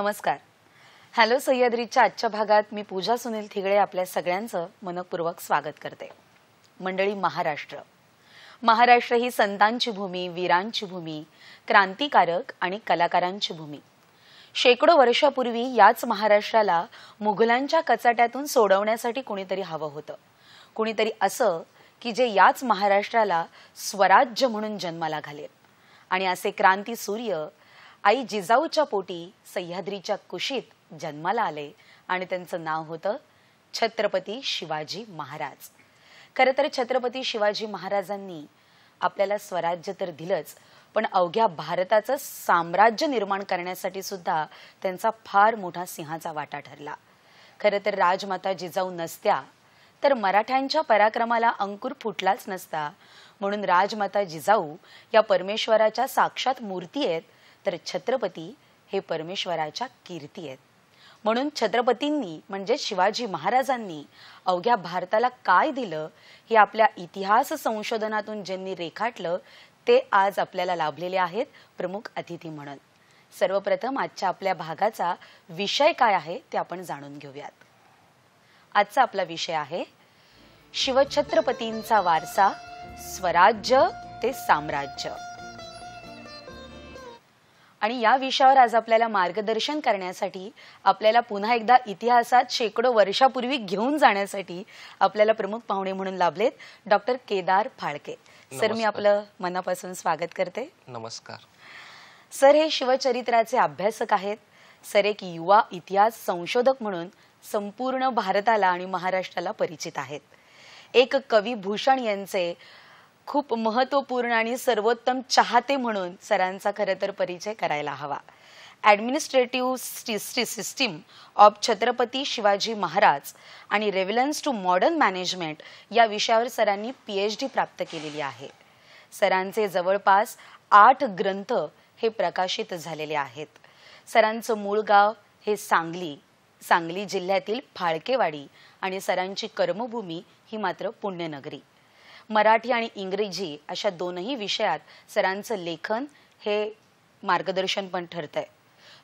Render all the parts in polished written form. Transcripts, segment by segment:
नमस्कार. हॅलो सह्याद्रीच्या आजच्या भागात मी पूजा सुनील थिगळे आपल्या सगळ्यांचं मनपूर्वक स्वागत करते. मंडळी, महाराष्ट्र ही संतांची भूमी, वीरांची भूमी, क्रांतिकारक आणि कलाकारांची भूमी. शेकडो वर्षापूर्वी याच महाराष्ट्राला मुघलांच्या कचाट्यातून सोडवण्यासाठी कुणीतरी हवं होतं. कुणीतरी असं की जे याच महाराष्ट्राला स्वराज्य म्हणून जन्माला घालेल. आणि असे क्रांती सूर्य आई जिजाऊच्या पोटी सह्याद्रीच्या कुशीत जन्माला आले आणि त्यांचं नाव होतं छत्रपती शिवाजी महाराज. खरं तर छत्रपती शिवाजी महाराजांनी आपल्याला स्वराज्य तर दिलंच, पण अवघ्या भारताचं साम्राज्य निर्माण करण्यासाठी सुद्धा त्यांचा फार मोठा सिंहाचा वाटा ठरला. खरं तर राजमाता जिजाऊ नसत्या तर मराठ्यांच्या पराक्रमाला अंकुर फुटलाच नसता. म्हणून राजमाता जिजाऊ या परमेश्वराच्या साक्षात मूर्ती आहेत, तर छत्रपती हे परमेश्वराच्या कीर्ती आहेत. म्हणून छत्रपतींनी म्हणजे शिवाजी महाराजांनी अवघ्या भारताला काय दिलं हे आपल्या इतिहास संशोधनातून ज्यांनी रेखाटलं ते आज आपल्याला लाभलेले आहेत प्रमुख अतिथी म्हणून. सर्वप्रथम आजच्या आपल्या भागाचा विषय काय आहे ते आपण जाणून घेऊयात. आजचा आपला विषय आहे शिवछत्रपतींचा वारसा, स्वराज्य ते साम्राज्य. आणि या विषयावर आज आपल्याला मार्गदर्शन करण्यासाठी, आपल्याला पुन्हा एकदा इतिहासात शेकडो वर्षापूर्वी घेऊन जाण्यासाठी आपल्याला प्रमुख पाहुणे म्हणून लाभलेत डॉक्टर केदार फाळके. सर, मी आपलं मनापासून स्वागत करते. नमस्कार सर. हे शिवचरित्राचे अभ्यासक आहेत. सर एक युवा इतिहास संशोधक म्हणून संपूर्ण भारताला आणि महाराष्ट्राला परिचित आहेत. एक कवी भूषण यांचे खूप महत्त्वपूर्ण आणि सर्वोत्तम चाहते म्हणून सरांचा खरं तर परिचय करायला हवा. Administrative system of Chhatrapati Shivaji Maharaj आणि रेव्हलन्स टू मॉडर्न मॅनेजमेंट या विषयावर सरांनी PhD प्राप्त केलेली आहे. सरांचे जवळपास 8 ग्रंथ हे प्रकाशित झालेले आहेत. सरांचं मूळ गाव हे सांगली जिल्ह्यातील फाळकेवाडी आणि सरांची कर्मभूमी ही मात्र पुण्यनगरी. मराठी आणि इंग्रजी अशा दोनही विषयात सरांचं लेखन हे मार्गदर्शन पण ठरतंय.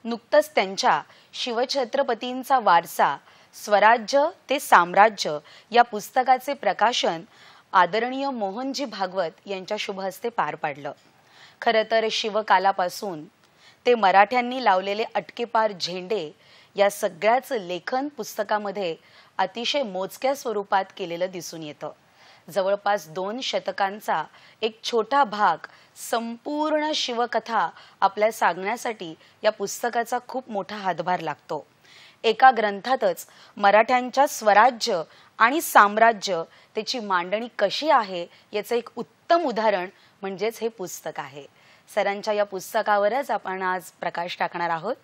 नुकतंच त्यांच्या शिवछत्रपतींचा वारसा, स्वराज्य ते साम्राज्य या पुस्तकाचे प्रकाशन आदरणीय मोहनजी भागवत यांच्या शुभ हस्ते पार पाडलं. खरं तर शिवकालापासून ते मराठ्यांनी लावलेले अटकेपार झेंडे या सगळ्याचं लेखन पुस्तकामध्ये अतिशय मोजक्या स्वरूपात केलेलं दिसून येतं. जवळपास 2 शतकांचा एक छोटा भाग संपूर्ण शिवकथा आपल्या सांगण्यासाठी या पुस्तकाचा खूप मोठा हातभार लागतो. एका ग्रंथातच मराठ्यांच्या स्वराज्य आणि साम्राज्य त्याची मांडणी कशी आहे याचं एक उत्तम उदाहरण म्हणजेच हे पुस्तक आहे. सरांच्या या पुस्तकावरच आपण आज प्रकाश टाकणार आहोत.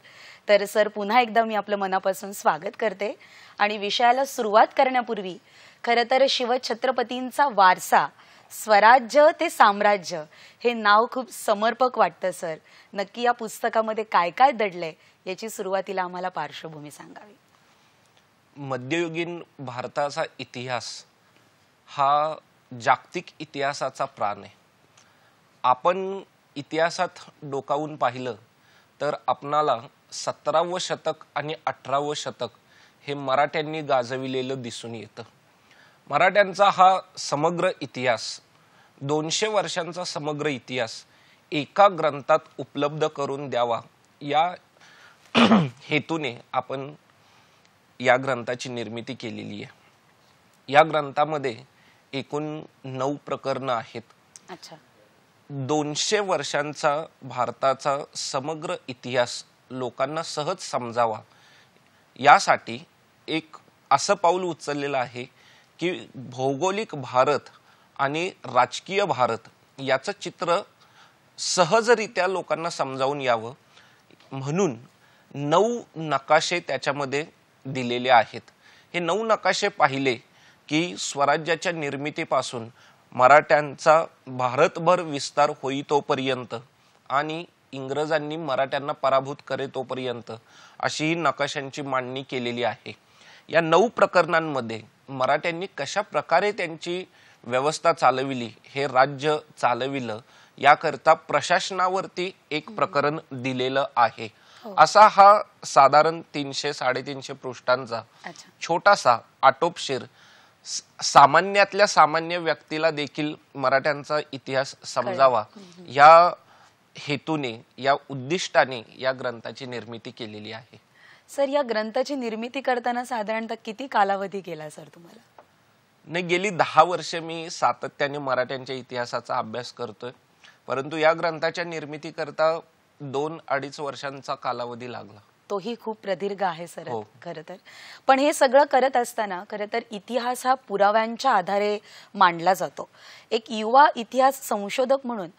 तर सर, पुन्हा एकदा मी आपलं मनापासून स्वागत करते. आणि विषयाला सुरुवात करण्यापूर्वी खरं तर शिवछत्रपतींचा वारसा, स्वराज्य ते साम्राज्य हे नाव खूप समर्पक वाटतं. सर, नक्की या पुस्तकामध्ये काय काय दडलंय याची सुरुवातीला आम्हाला पार्श्वभूमी सांगावी. मध्ययुगीन भारताचा इतिहास हा जागतिक इतिहासाचा प्राण आहे. आपण इतिहासात डोकावून पाहिलं तर आपणाला 17वे शतक आणि 18वे शतक हे मराठ्यांनी गाजविलेलं दिसून येतं. मराठ्यांचा हा समग्र इतिहास, 200 वर्षांचा समग्र इतिहास एका ग्रंथात उपलब्ध करून द्यावा या हेतूने आपण या ग्रंथाची निर्मिती केलेली आहे. या ग्रंथामध्ये एकूण 9 प्रकरणं आहेत. अच्छा. 200 वर्षांचा भारताचा समग्र इतिहास लोकांना सहज समजावा यासाठी एक असं पाऊल उचललेलं आहे की भौगोलिक भारत आणि राजकीय भारत याचं चित्र सहजरित्या लोकांना समजावून यावं म्हणून 9 नकाशे त्याच्यामध्ये दिलेले आहेत. हे 9 नकाशे पाहिले की स्वराज्याच्या निर्मितीपासून मराठ्यांचा भारतभर विस्तार होईतोपर्यंत आणि इंग्रजांनी मराठ्यांना पराभूत करेतोपर्यंत अशी ही नकाशांची मांडणी केलेली आहे. या 9 प्रकरणांमध्ये मराठ्यांनी कशा प्रकारे त्यांची व्यवस्था चालविली, हे राज्य चालविलं याकरता प्रशासनावरती एक प्रकरण दिलेलं आहे. असा हा साधारण 300-350 पृष्ठांचा अच्छा. छोटासा आटोपशीर सामान्यातल्या सामान्य व्यक्तीला देखील मराठ्यांचा इतिहास समजावा या हेतूने, या उद्दिष्टाने या ग्रंथाची निर्मिती केलेली आहे. सर, या ग्रंथाची निर्मिती करताना साधारणतः किती कालावधी गेला सर तुम्हाला? नाही, गेली 10 वर्षे मी सातत्याने मराठ्यांच्या इतिहासाचा अभ्यास करतोय, परंतु या ग्रंथाच्या निर्मिती करता 2-2.5 वर्षांचा कालावधी लागला. तोही खूप प्रदीर्घ आहे सर. हो. खरं तर पण हे सगळं करत असताना खरं तर इतिहास हा पुराव्यांच्या आधारे मांडला जातो. एक युवा इतिहास संशोधक म्हणून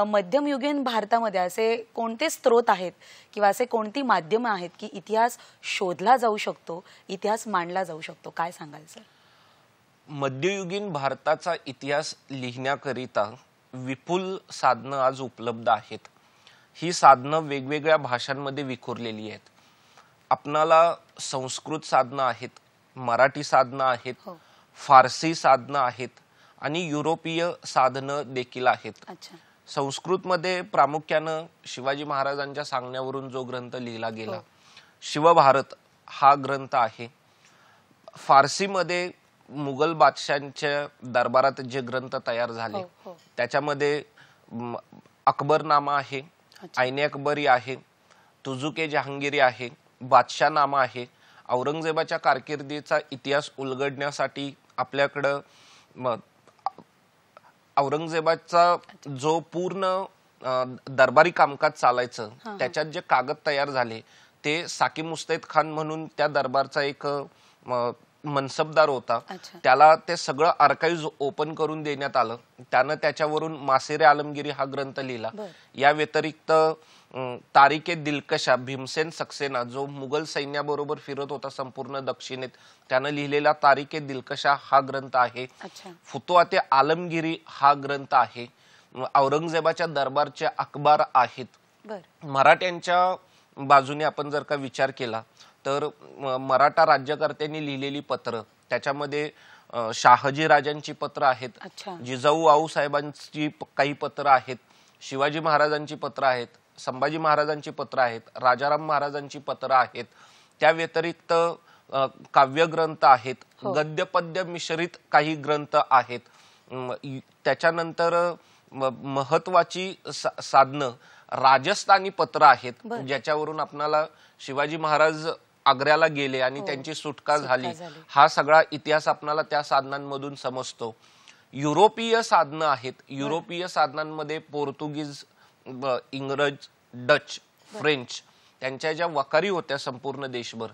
मध्यमयुगीन भारतामध्ये असे कोणते स्रोत आहेत किंवा असे कोणती माध्यमं आहेत की इतिहास शोधला जाऊ शकतो, इतिहास मांडला जाऊ शकतो, काय सांगाल सर? मध्ययुगीन भारताचा इतिहास लिहिण्याकरिता विपुल साधनं आज उपलब्ध आहेत. ही साधनं वेगवेगळ्या भाषांमध्ये विखुरलेली आहेत. आपणाला संस्कृत साधनं आहेत, मराठी साधनं आहेत, फारसी साधनं आहेत आणि युरोपीय साधनं देखील आहेत. अच्छा. संस्कृतमध्ये प्रामुख्यानं शिवाजी महाराजांच्या सांगण्यावरून जो ग्रंथ लिहिला गेला शिवभारत हा ग्रंथ आहे. फारसीमध्ये मुघल बादशांच्या दरबारात जे ग्रंथ तयार झाले त्याच्यामध्ये अकबरनामा आहे, आईने अकबरी आहे, तुजुके जहांगीरी आहे, बादशाहनामा आहे. औरंगजेबाच्या कारकिर्दीचा इतिहास उलगडण्यासाठी आपल्याकडं औरंगजेबाचा जो पूर्ण दरबारी कामकाज चालायचं त्याच्यात जे कागद तयार झाले ते साकी मुस्तैद खान म्हणून त्या दरबारचा एक मनसबदार होता. त्याला ते सगळं आर्काइव्ह ओपन करून देण्यात आलं. त्यानं त्याच्यावरून मासेरे आलमगिरी हा ग्रंथ लिहिला. या व्यतिरिक्त तारिके दिलकशा भीमसेन सक्सेना जो मुघल सैन्याबरोबर फिरत होता संपूर्ण दक्षिणेत, त्यानं लिहिलेला तारिके दिलकशा हा ग्रंथ आहे. फुतुहाते आलमगिरी हा ग्रंथ आहे. औरंगजेबाच्या दरबारचे अखबार आहेत. मराठ्यांच्या बाजूने आपण जर का विचार केला तर मराठा राज्यकर्त्यांनी लिहिलेली पत्र, त्याच्यामध्ये शहाजी राजांची पत्र आहेत, जिजाऊ आऊसाहेबांची काही पत्र आहेत, शिवाजी महाराजांची पत्र आहेत, संभाजी महाराजांची पत्र आहेत, राजाराम महाराजांची पत्र आहेत. त्या व्यतिरिक्त काव्यग्रंथ आहेत, गद्यपद्य मिश्रित काही ग्रंथ आहेत. त्याच्यानंतर महत्वाची साधनं राजस्थानी पत्र आहेत, ज्याच्यावरून आपल्याला शिवाजी महाराज आग्र्याला गेले आणि त्यांची सुटका झाली हा सगळा इतिहास आपल्याला त्या साधनांमधून समजतो. युरोपीय साधनं आहेत. युरोपीय साधनांमध्ये पोर्तुगीज, इंग्रज, डच, फ्रेंच त्यांच्या ज्या वखारी होत्या संपूर्ण देशभर,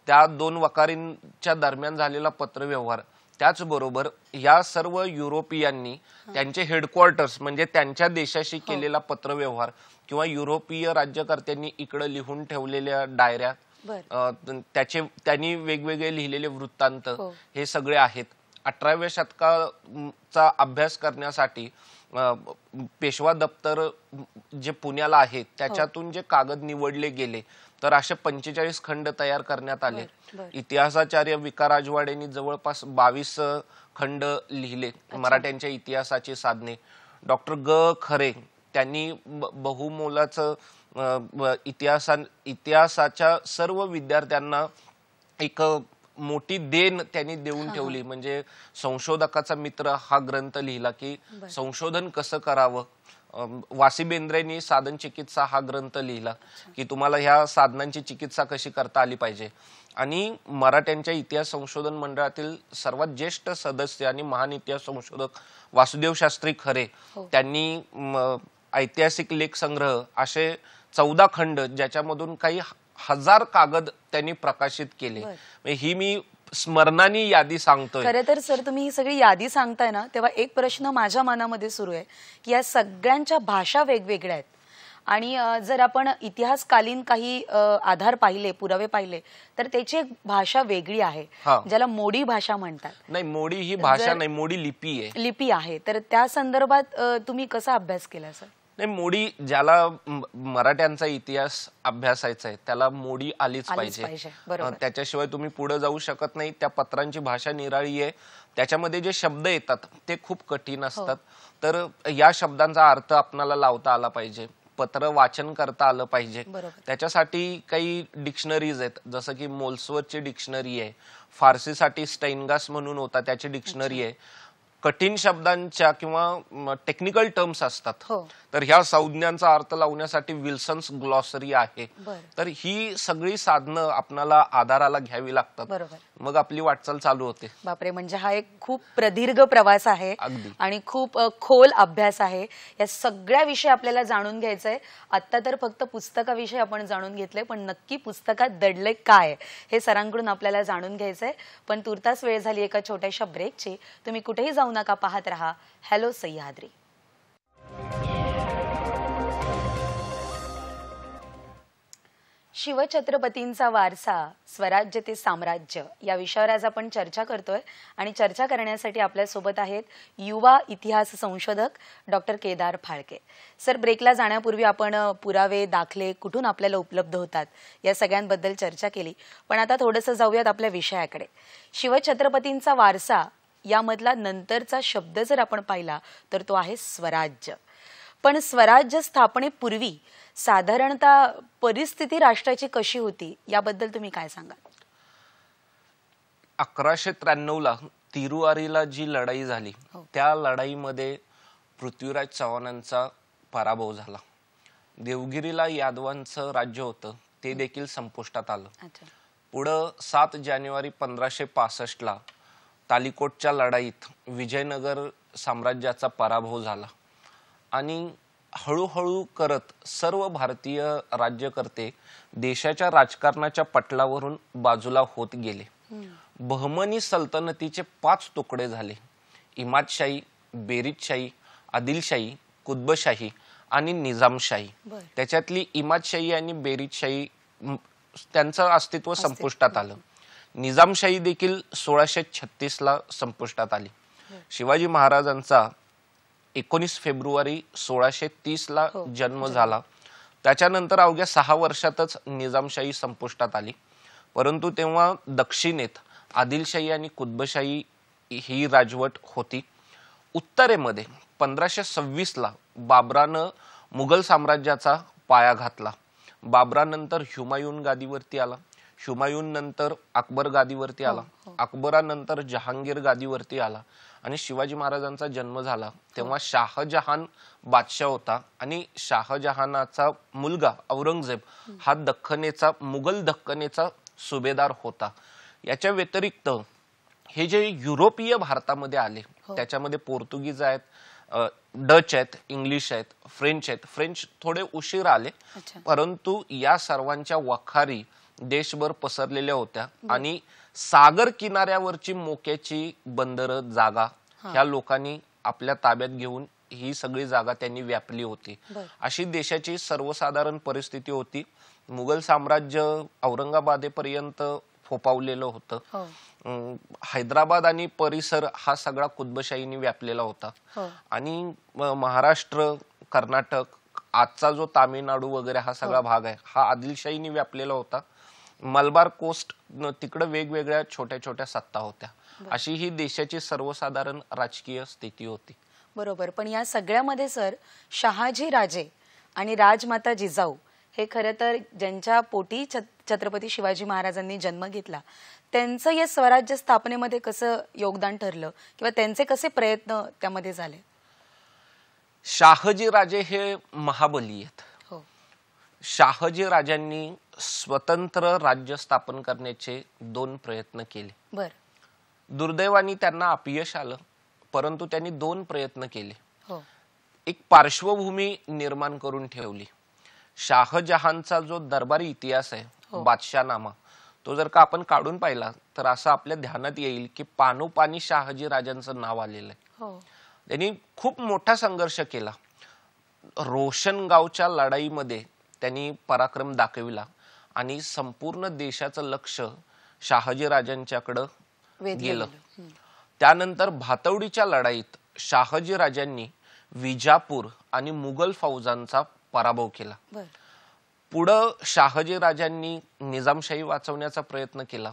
त्या 2 वखारींच्या दरम्यान झालेला पत्रव्यवहार, त्याचबरोबर या सर्व युरोपियांनी त्यांचे हेडक्वार्टर्स म्हणजे त्यांच्या देशाशी केलेला पत्रव्यवहार किंवा युरोपीय राज्यकर्त्यांनी इकडे लिहून ठेवलेल्या डायऱ्या, त्यांनी वेगवेगळे लिहिलेले वृत्तांत हे सगळे आहेत. 18व्या शतकाचा अभ्यास करण्यासाठी पेशवा दप्तर जे पुण्याला आहे त्याच्यातून जे कागद निवडले गेले तर असे 45 खंड तयार करण्यात आले. इतिहासाचार्य विका राजवाडेंनी जवळपास 22 खंड लिहिले मराठ्यांच्या इतिहासाची साधने. डॉक्टर ग खरे त्यांनी बहुमोलाचं इतिहासाच्या सर्व विद्यार्थ्यांना एक मोठी देण त्यांनी देऊन ठेवली. म्हणजे संशोधकाचा मित्र हा ग्रंथ लिहिला की संशोधन कसं करावं. वासी बेंद्रेंनी साधन चिकित्सा हा ग्रंथ लिहिला की तुम्हाला ह्या साधनांची चिकित्सा कशी करता आली पाहिजे. आणि मराठ्यांच्या इतिहास संशोधन मंडळातील सर्वात ज्येष्ठ सदस्य आणि महान इतिहास संशोधक वासुदेव शास्त्री खरे त्यांनी ऐतिहासिक लेख संग्रह असे 14 खंड ज्याच्यामधून काही 1000 कागद त्यांनी प्रकाशित केले. ही मी स्मरणानी यादी सांगतोय. खरं तर सर तुम्ही ही सगळी यादी सांगताय ना तेव्हा एक प्रश्न माझ्या मनामध्ये सुरू आहे की या सगळ्यांच्या भाषा वेगवेगळ्या आहेत आणि जर आपण इतिहासकालीन काही आधार पाहिले, पुरावे पाहिले तर त्याची एक भाषा वेगळी आहे ज्याला मोडी भाषा म्हणतात. नाही, मोडी ही भाषा नाही, मोडी लिपी आहे. लिपी आहे. तर त्या संदर्भात तुम्ही कसा अभ्यास केला सर? नाही, मोडी ज्याला मराठ्यांचा इतिहास अभ्यासायचा आहे त्याला मोडी आलीच पाहिजे. त्याच्याशिवाय तुम्ही पुढे जाऊ शकत नाही. त्या पत्रांची भाषा निराळी आहे. त्याच्यामध्ये जे शब्द येतात ते खूप कठीण असतात. तर या शब्दांचा अर्थ आपल्याला लावता आला पाहिजे. पत्र वाचन करता आलं पाहिजे. बरोबर. त्याच्यासाठी काही डिक्शनरीज आहेत, जसं की मोल्सवर्थची डिक्शनरी आहे, फारसीसाठी स्टेनगास म्हणून होता त्याची डिक्शनरी आहे. कठीण शब्दांच्या किंवा टेक्निकल टर्म्स असतात, हो. तर ह्या संज्ञांचा अर्थ लावण्यासाठी विल्सन्स ग्लॉसरी आहे. बरं. तर ही सगळी साधनं आपल्याला आधाराला घ्यावी लागतात, बरोबर. मग आपली वाटचाल चालू होते. बापरे, म्हणजे हा एक खूप प्रदीर्घ प्रवास आहे अगदी. आणि खूप खोल अभ्यास आहे. या सगळ्या विषय आपल्याला जाणून घ्यायचंय. आता तर फक्त पुस्तकाविषयी आपण जाणून घेतलंय, पण नक्की पुस्तकात दडले काय हे सरांकडून आपल्याला जाणून घ्यायचंय. पण तुर्तास वेळ झाली एका छोट्याशा ब्रेकची. तुम्ही कुठेही जाऊ नका, पाहत रहा हॅलो सह्याद्री. शिवछत्रपतींचा वारसा, स्वराज्य ते साम्राज्य या विषयावर आज आपण चर्चा करतोय आणि चर्चा करण्यासाठी आपल्या सोबत आहेत युवा इतिहास संशोधक डॉक्टर केदार फाळके. सर, ब्रेकला जाण्यापूर्वी आपण पुरावे, दाखले कुठून आपल्याला उपलब्ध होतात या सगळ्यांबद्दल चर्चा केली. पण आता थोडंसं जाऊयात आपल्या विषयाकडे. शिवछत्रपतींचा वारसा यामधला नंतरचा शब्द जर आपण पाहिला तर तो आहे स्वराज्य. पण स्वराज्य स्थापनेपूर्वी साधारणतः परिस्थिती राष्ट्राची कशी होती याबद्दल तुम्ही काय सांगाल? 1193 ला तिरुवारीला जी लढाई झाली, हो. त्या लढाईमध्ये पृथ्वीराज चव्हाणांचा पराभव झाला. देवगिरीला यादवांचं राज्य होतं, ते देखील संपुष्टात आलं. अच्छा. पुढं 7 जानेवारी 1565 ला तालिकोटच्या लढाईत विजयनगर साम्राज्याचा पराभव झाला आणि हळूहळू करत सर्व भारतीय राज्यकर्ते देशाच्या राजकारणाच्या पटलावरून बाजूला होत गेले. बहमनी सल्तनतीचे 5 तुकडे झाले: इमादशाही, बेरीजशाही, आदिलशाही, कुतबशाही आणि निजामशाही. त्याच्यातली इमादशाही आणि बेरीजशाही त्यांचं अस्तित्व संपुष्टात आलं. निजामशाही देखील 1636 ला संपुष्टात आली. शिवाजी महाराजांचा 19 फेब्रुवारी 1630 ला जन्म झाला. त्याच्यानंतर अवघ्या 6 वर्षातच निजामशाही संपुष्टात आली. परंतु तेव्हा दक्षिणेत आदिलशाही आणि कुतबशाही ही राजवट होती. उत्तरेमध्ये 1526 ला बाबरानं मुघल साम्राज्याचा पाया घातला. बाबरानंतर हुमायून गादीवरती आला. हुमायून नंतर अकबर गादीवरती आला. अकबरानंतर जहांगीर गादीवरती आला आणि शिवाजी महाराजांचा जन्म झाला तेव्हा शाहजहान बादशाह होता आणि शाहजहानाचा मुलगा औरंगजेब हा मुघल दख्खनेचा सुभेदार होता. याच्या व्यतिरिक्त हे जे युरोपीय भारतामध्ये आले त्याच्यामध्ये पोर्तुगीज आहेत, डच आहेत, इंग्लिश आहेत, फ्रेंच आहेत. फ्रेंच थोडे उशीर आले, परंतु या सर्वांच्या वखारी देशभर पसरलेल्या होत्या आणि सागर किनाऱ्यावरची मोक्याची बंदर जागा ह्या लोकांनी आपल्या ताब्यात घेऊन ही सगळी जागा त्यांनी व्यापली होती. अशी देशाची सर्वसाधारण परिस्थिती होती. मुघल साम्राज्य औरंगाबादेपर्यंत फोपावलेलं होतं. हैदराबाद आणि परिसर हा सगळा कुतबशाहीने व्यापलेला होता आणि महाराष्ट्र, कर्नाटक, आजचा जो तामिळनाडू वगैरे हा सगळा भाग आहे हा आदिलशाहीने व्यापलेला होता. मलबार कोस्ट तिकडे वेगवेगळ्या छोट्या छोट्या सत्ता होत्या. अशी ही देशाची सर्वसाधारण राजकीय स्थिती होती. बरोबर. पण या सगळ्यामध्ये सर, शहाजी राजे आणि राजमाता जिजाऊ हे खरं तर ज्यांच्या पोटी छत्रपती शिवाजी महाराजांनी जन्म घेतला त्यांचं या स्वराज्य स्थापनेमध्ये कसं योगदान ठरलं किंवा त्यांचे कसे प्रयत्न त्यामध्ये झाले? शहाजी राजे हे महाबली आहेत. शहाजी राजांनी स्वतंत्र राज्य स्थापन करण्याचे 2 प्रयत्न केले. दुर्दैवाने त्यांना अपयश आलं, परंतु त्यांनी 2 प्रयत्न केले. एक पार्श्वभूमी निर्माण करून ठेवली. शाहजहानचा जो दरबारी इतिहास आहे, बादशाहनामा, तो जर का आपण काढून पाहिला तर असं आपल्या ध्यानात येईल की पानोपानी शहाजी राजांचं नाव आलेलं आहे. त्यांनी खूप मोठा संघर्ष केला. रोशनगावच्या लढाईमध्ये त्यांनी पराक्रम दाखविला आणि संपूर्ण देशाचं लक्ष शहाजी राजांच्याकडे गेलं. त्यानंतर भातवडीच्या लढाईत शहाजी राजांनी विजापूर आणि मुघल फौजांचा पराभव केला. पुढे शहाजी राजांनी निजामशाही वाचवण्याचा प्रयत्न केला.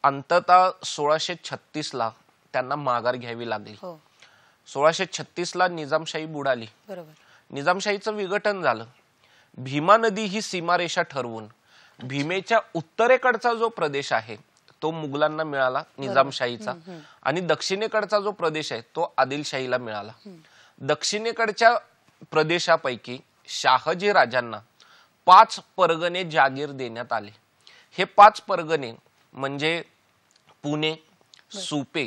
अंततः 1636 ला त्यांना माघार घ्यावी लागली. 1636 ला निजामशाही बुडाली. निजामशाहीचं विघटन झालं. भीमा नदी ही सीमारेषा ठरवून भीमेच्या उत्तरेकडचा जो प्रदेश आहे तो मुघलांना मिळाला निजामशाहीचा, आणि दक्षिणेकडचा जो प्रदेश आहे तो आदिलशाहीला मिळाला. दक्षिणेकडच्या प्रदेशापैकी शहाजी राजांना 5 परगणे जागीर देण्यात आले. हे 5 परगणे म्हणजे पुणे, सुपे,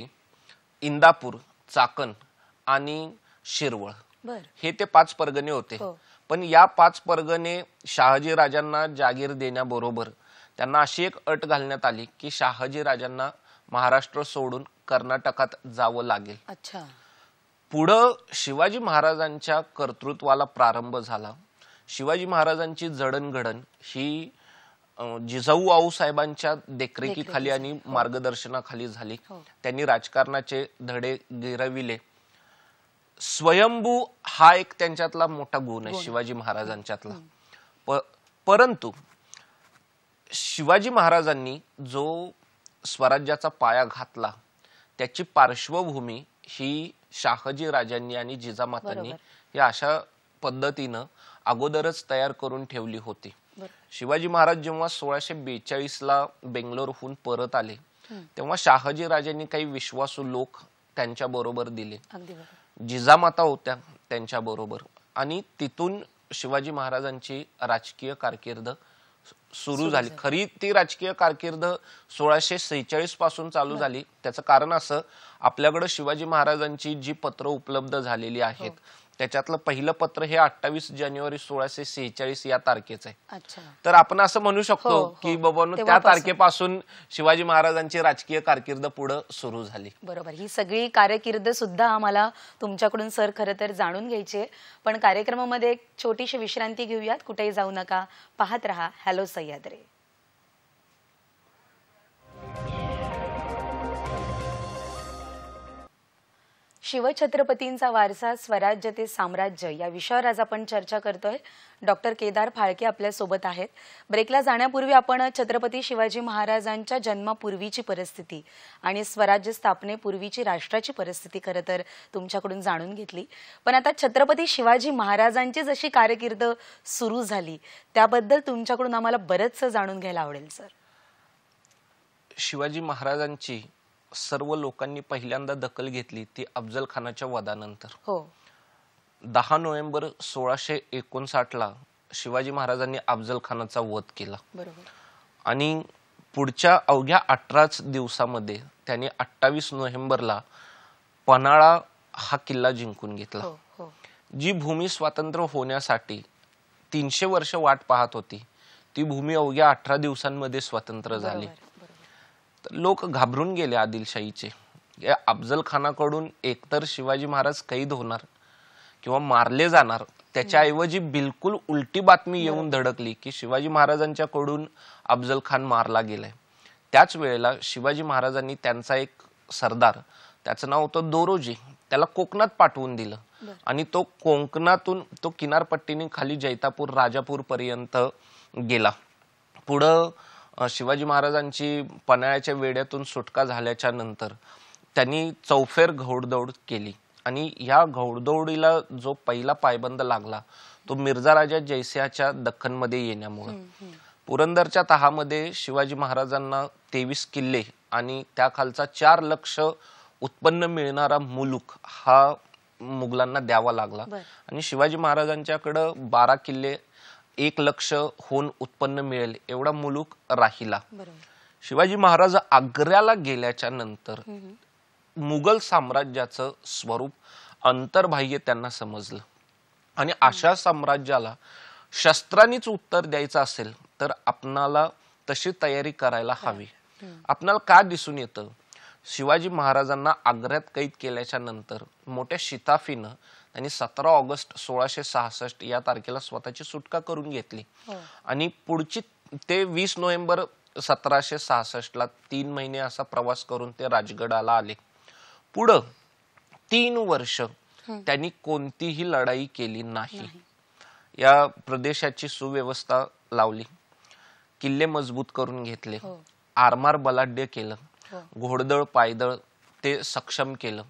इंदापूर, चाकण आणि शिरवळ, हे ते 5 परगणे होते. पण या 5 परगणे शहाजी राजांना जागीर देण्याबरोबर त्यांना अशी एक अट घालण्यात आली की शहाजी राजांना महाराष्ट्र सोडून कर्नाटकात जावं लागेल. पुढं शिवाजी महाराजांच्या कर्तृत्वाला प्रारंभ झाला. शिवाजी महाराजांची जडणघडण ही जिजाऊ आऊसाहेबांच्या देखरेखीखाली आणि मार्गदर्शनाखाली झाली. त्यांनी राजकारणाचे धडे गिरविले. स्वयंभू हा एक त्यांच्यातला मोठा गुण आहे शिवाजी महाराजांच्यातला. परंतु शिवाजी महाराजांनी जो स्वराज्याचा पाया घातला त्याची पार्श्वभूमी ही शहाजी राजांनी आणि जिजामातांनी या अशा पद्धतीनं अगोदरच तयार करून ठेवली होती. शिवाजी महाराज जेव्हा 1642ला बेंगलोरहून परत आले तेव्हा शहाजी राजांनी काही विश्वासू लोक त्यांच्या बरोबर दिले. जिजामाता होत्या त्यांच्या बरोबर, आणि तिथून शिवाजी महाराजांची राजकीय कारकीर्द सुरू झाली. खरी ती राजकीय कारकीर्द 1646 पासून चालू झाली. त्याचं कारण असं, आपल्याकडे शिवाजी महाराजांची जी पत्र उपलब्ध झालेली आहेत त्याच्यातलं पहिलं पत्र हे 28 जानेवारी 1646 या तारखेचं आहे. तर आपण असं म्हणू शकतो की बाबांनो त्या तारखेपासून शिवाजी महाराजांची राजकीय कारकीर्द पुढे सुरू झाली. बरोबर. ही सगळी कारकीर्द सुद्धा आम्हाला तुमच्याकडून सर खरं तर जाणून घ्यायची, पण कार्यक्रमामध्ये एक छोटीशी विश्रांती घेऊयात. कुठेही जाऊ नका, पाहत रहा हॅलो सह्याद्री. शिवछत्रपतींचा वारसा स्वराज्य ते साम्राज्य या विषयावर आज आपण चर्चा करतोय. डॉक्टर केदार फाळके आपल्या सोबत आहेत. ब्रेकला जाण्यापूर्वी आपण छत्रपती शिवाजी महाराजांच्या जन्मापूर्वीची परिस्थिती आणि स्वराज्य स्थापनेपूर्वीची राष्ट्राची परिस्थिती खरं तर तुमच्याकडून जाणून घेतली. पण आता छत्रपती शिवाजी महाराजांची जशी कारकीर्द सुरू झाली त्याबद्दल तुमच्याकडून आम्हाला बरंचसं जाणून घ्यायला आवडेल सर. शिवाजी महाराजांची सर्व लोकांनी पहिल्यांदा दखल घेतली ती अफजल खानाच्या वधानंतर. 10 नोव्हेंबर 1659ला शिवाजी महाराजांनी अफजल खानाचा वध केला. आणि पुढच्या अवघ्या 18 दिवसामध्ये त्यांनी 28 नोव्हेंबरला पन्हाळा हा किल्ला जिंकून घेतला. जी भूमी स्वतंत्र होण्यासाठी 300 वर्ष वाट पाहत होती ती भूमी अवघ्या 18 दिवसांमध्ये स्वतंत्र झाली. लोक घाबरून गेले आदिलशाहीचे. अफजल खानाकडून एकतर शिवाजी महाराज कैद होणार किंवा मारले जाणार, त्याच्याऐवजी बिलकुल उलटी बातमी येऊन धडकली की शिवाजी महाराजांच्याकडून अफजल खान मारला गेलाय. त्याच वेळेला शिवाजी महाराजांनी त्यांचा एक सरदार, त्याचं नाव होतं दोरोजी, त्याला कोकणात पाठवून दिलं आणि तो कोकणातून तो किनारपट्टीने खाली जैतापूर राजापूर पर्यंत गेला. पुढं शिवाजी महाराजांची पन्हाळ्याच्या वेड्यातून सुटका झाल्याच्या नंतर त्यांनी चौफेर घोडदौड केली आणि या घोडदौडीला जो पहिला पायबंद लागला तो मिर्झा राजा जयसिंहच्या दख्खनमध्ये येण्यामुळे. पुरंदरच्या तहामध्ये शिवाजी महाराजांना 23 किल्ले आणि त्याखालचा 4 लक्ष उत्पन्न मिळणारा मुलूक हा मुघलांना द्यावा लागला आणि शिवाजी महाराजांच्याकडे 12 किल्ले 1 लक्ष होऊन उत्पन्न मिळेल एवढा मुलूक राहिला. शिवाजी महाराज आग्र्याला गेल्याच्या नंतर मुघल साम्राज्याचं स्वरूप अंतर्बाह्य त्यांना समजलं आणि अशा साम्राज्याला शस्त्रांनीच उत्तर द्यायचं असेल तर आपणाला तशी तयारी करायला हवी. आपणाला का दिसून येतं, शिवाजी महाराजांना आग्र्यात कैद केल्याच्या नंतर मोठ्या शिताफीनं त्यांनी 17 ऑगस्ट 1666 या तारखेला स्वतःची सुटका करून घेतली आणि पुढची ते 20 नोव्हेंबर 1766ला 3 महिने असा प्रवास करून ते राजगडाला आले. पुढं 3 वर्ष त्यांनी कोणतीही लढाई केली नाही. या प्रदेशाची सुव्यवस्था लावली, किल्ले मजबूत करून घेतले, आरमार बलाढ्य केलं, घोडदळ पायदळ ते सक्षम केलं,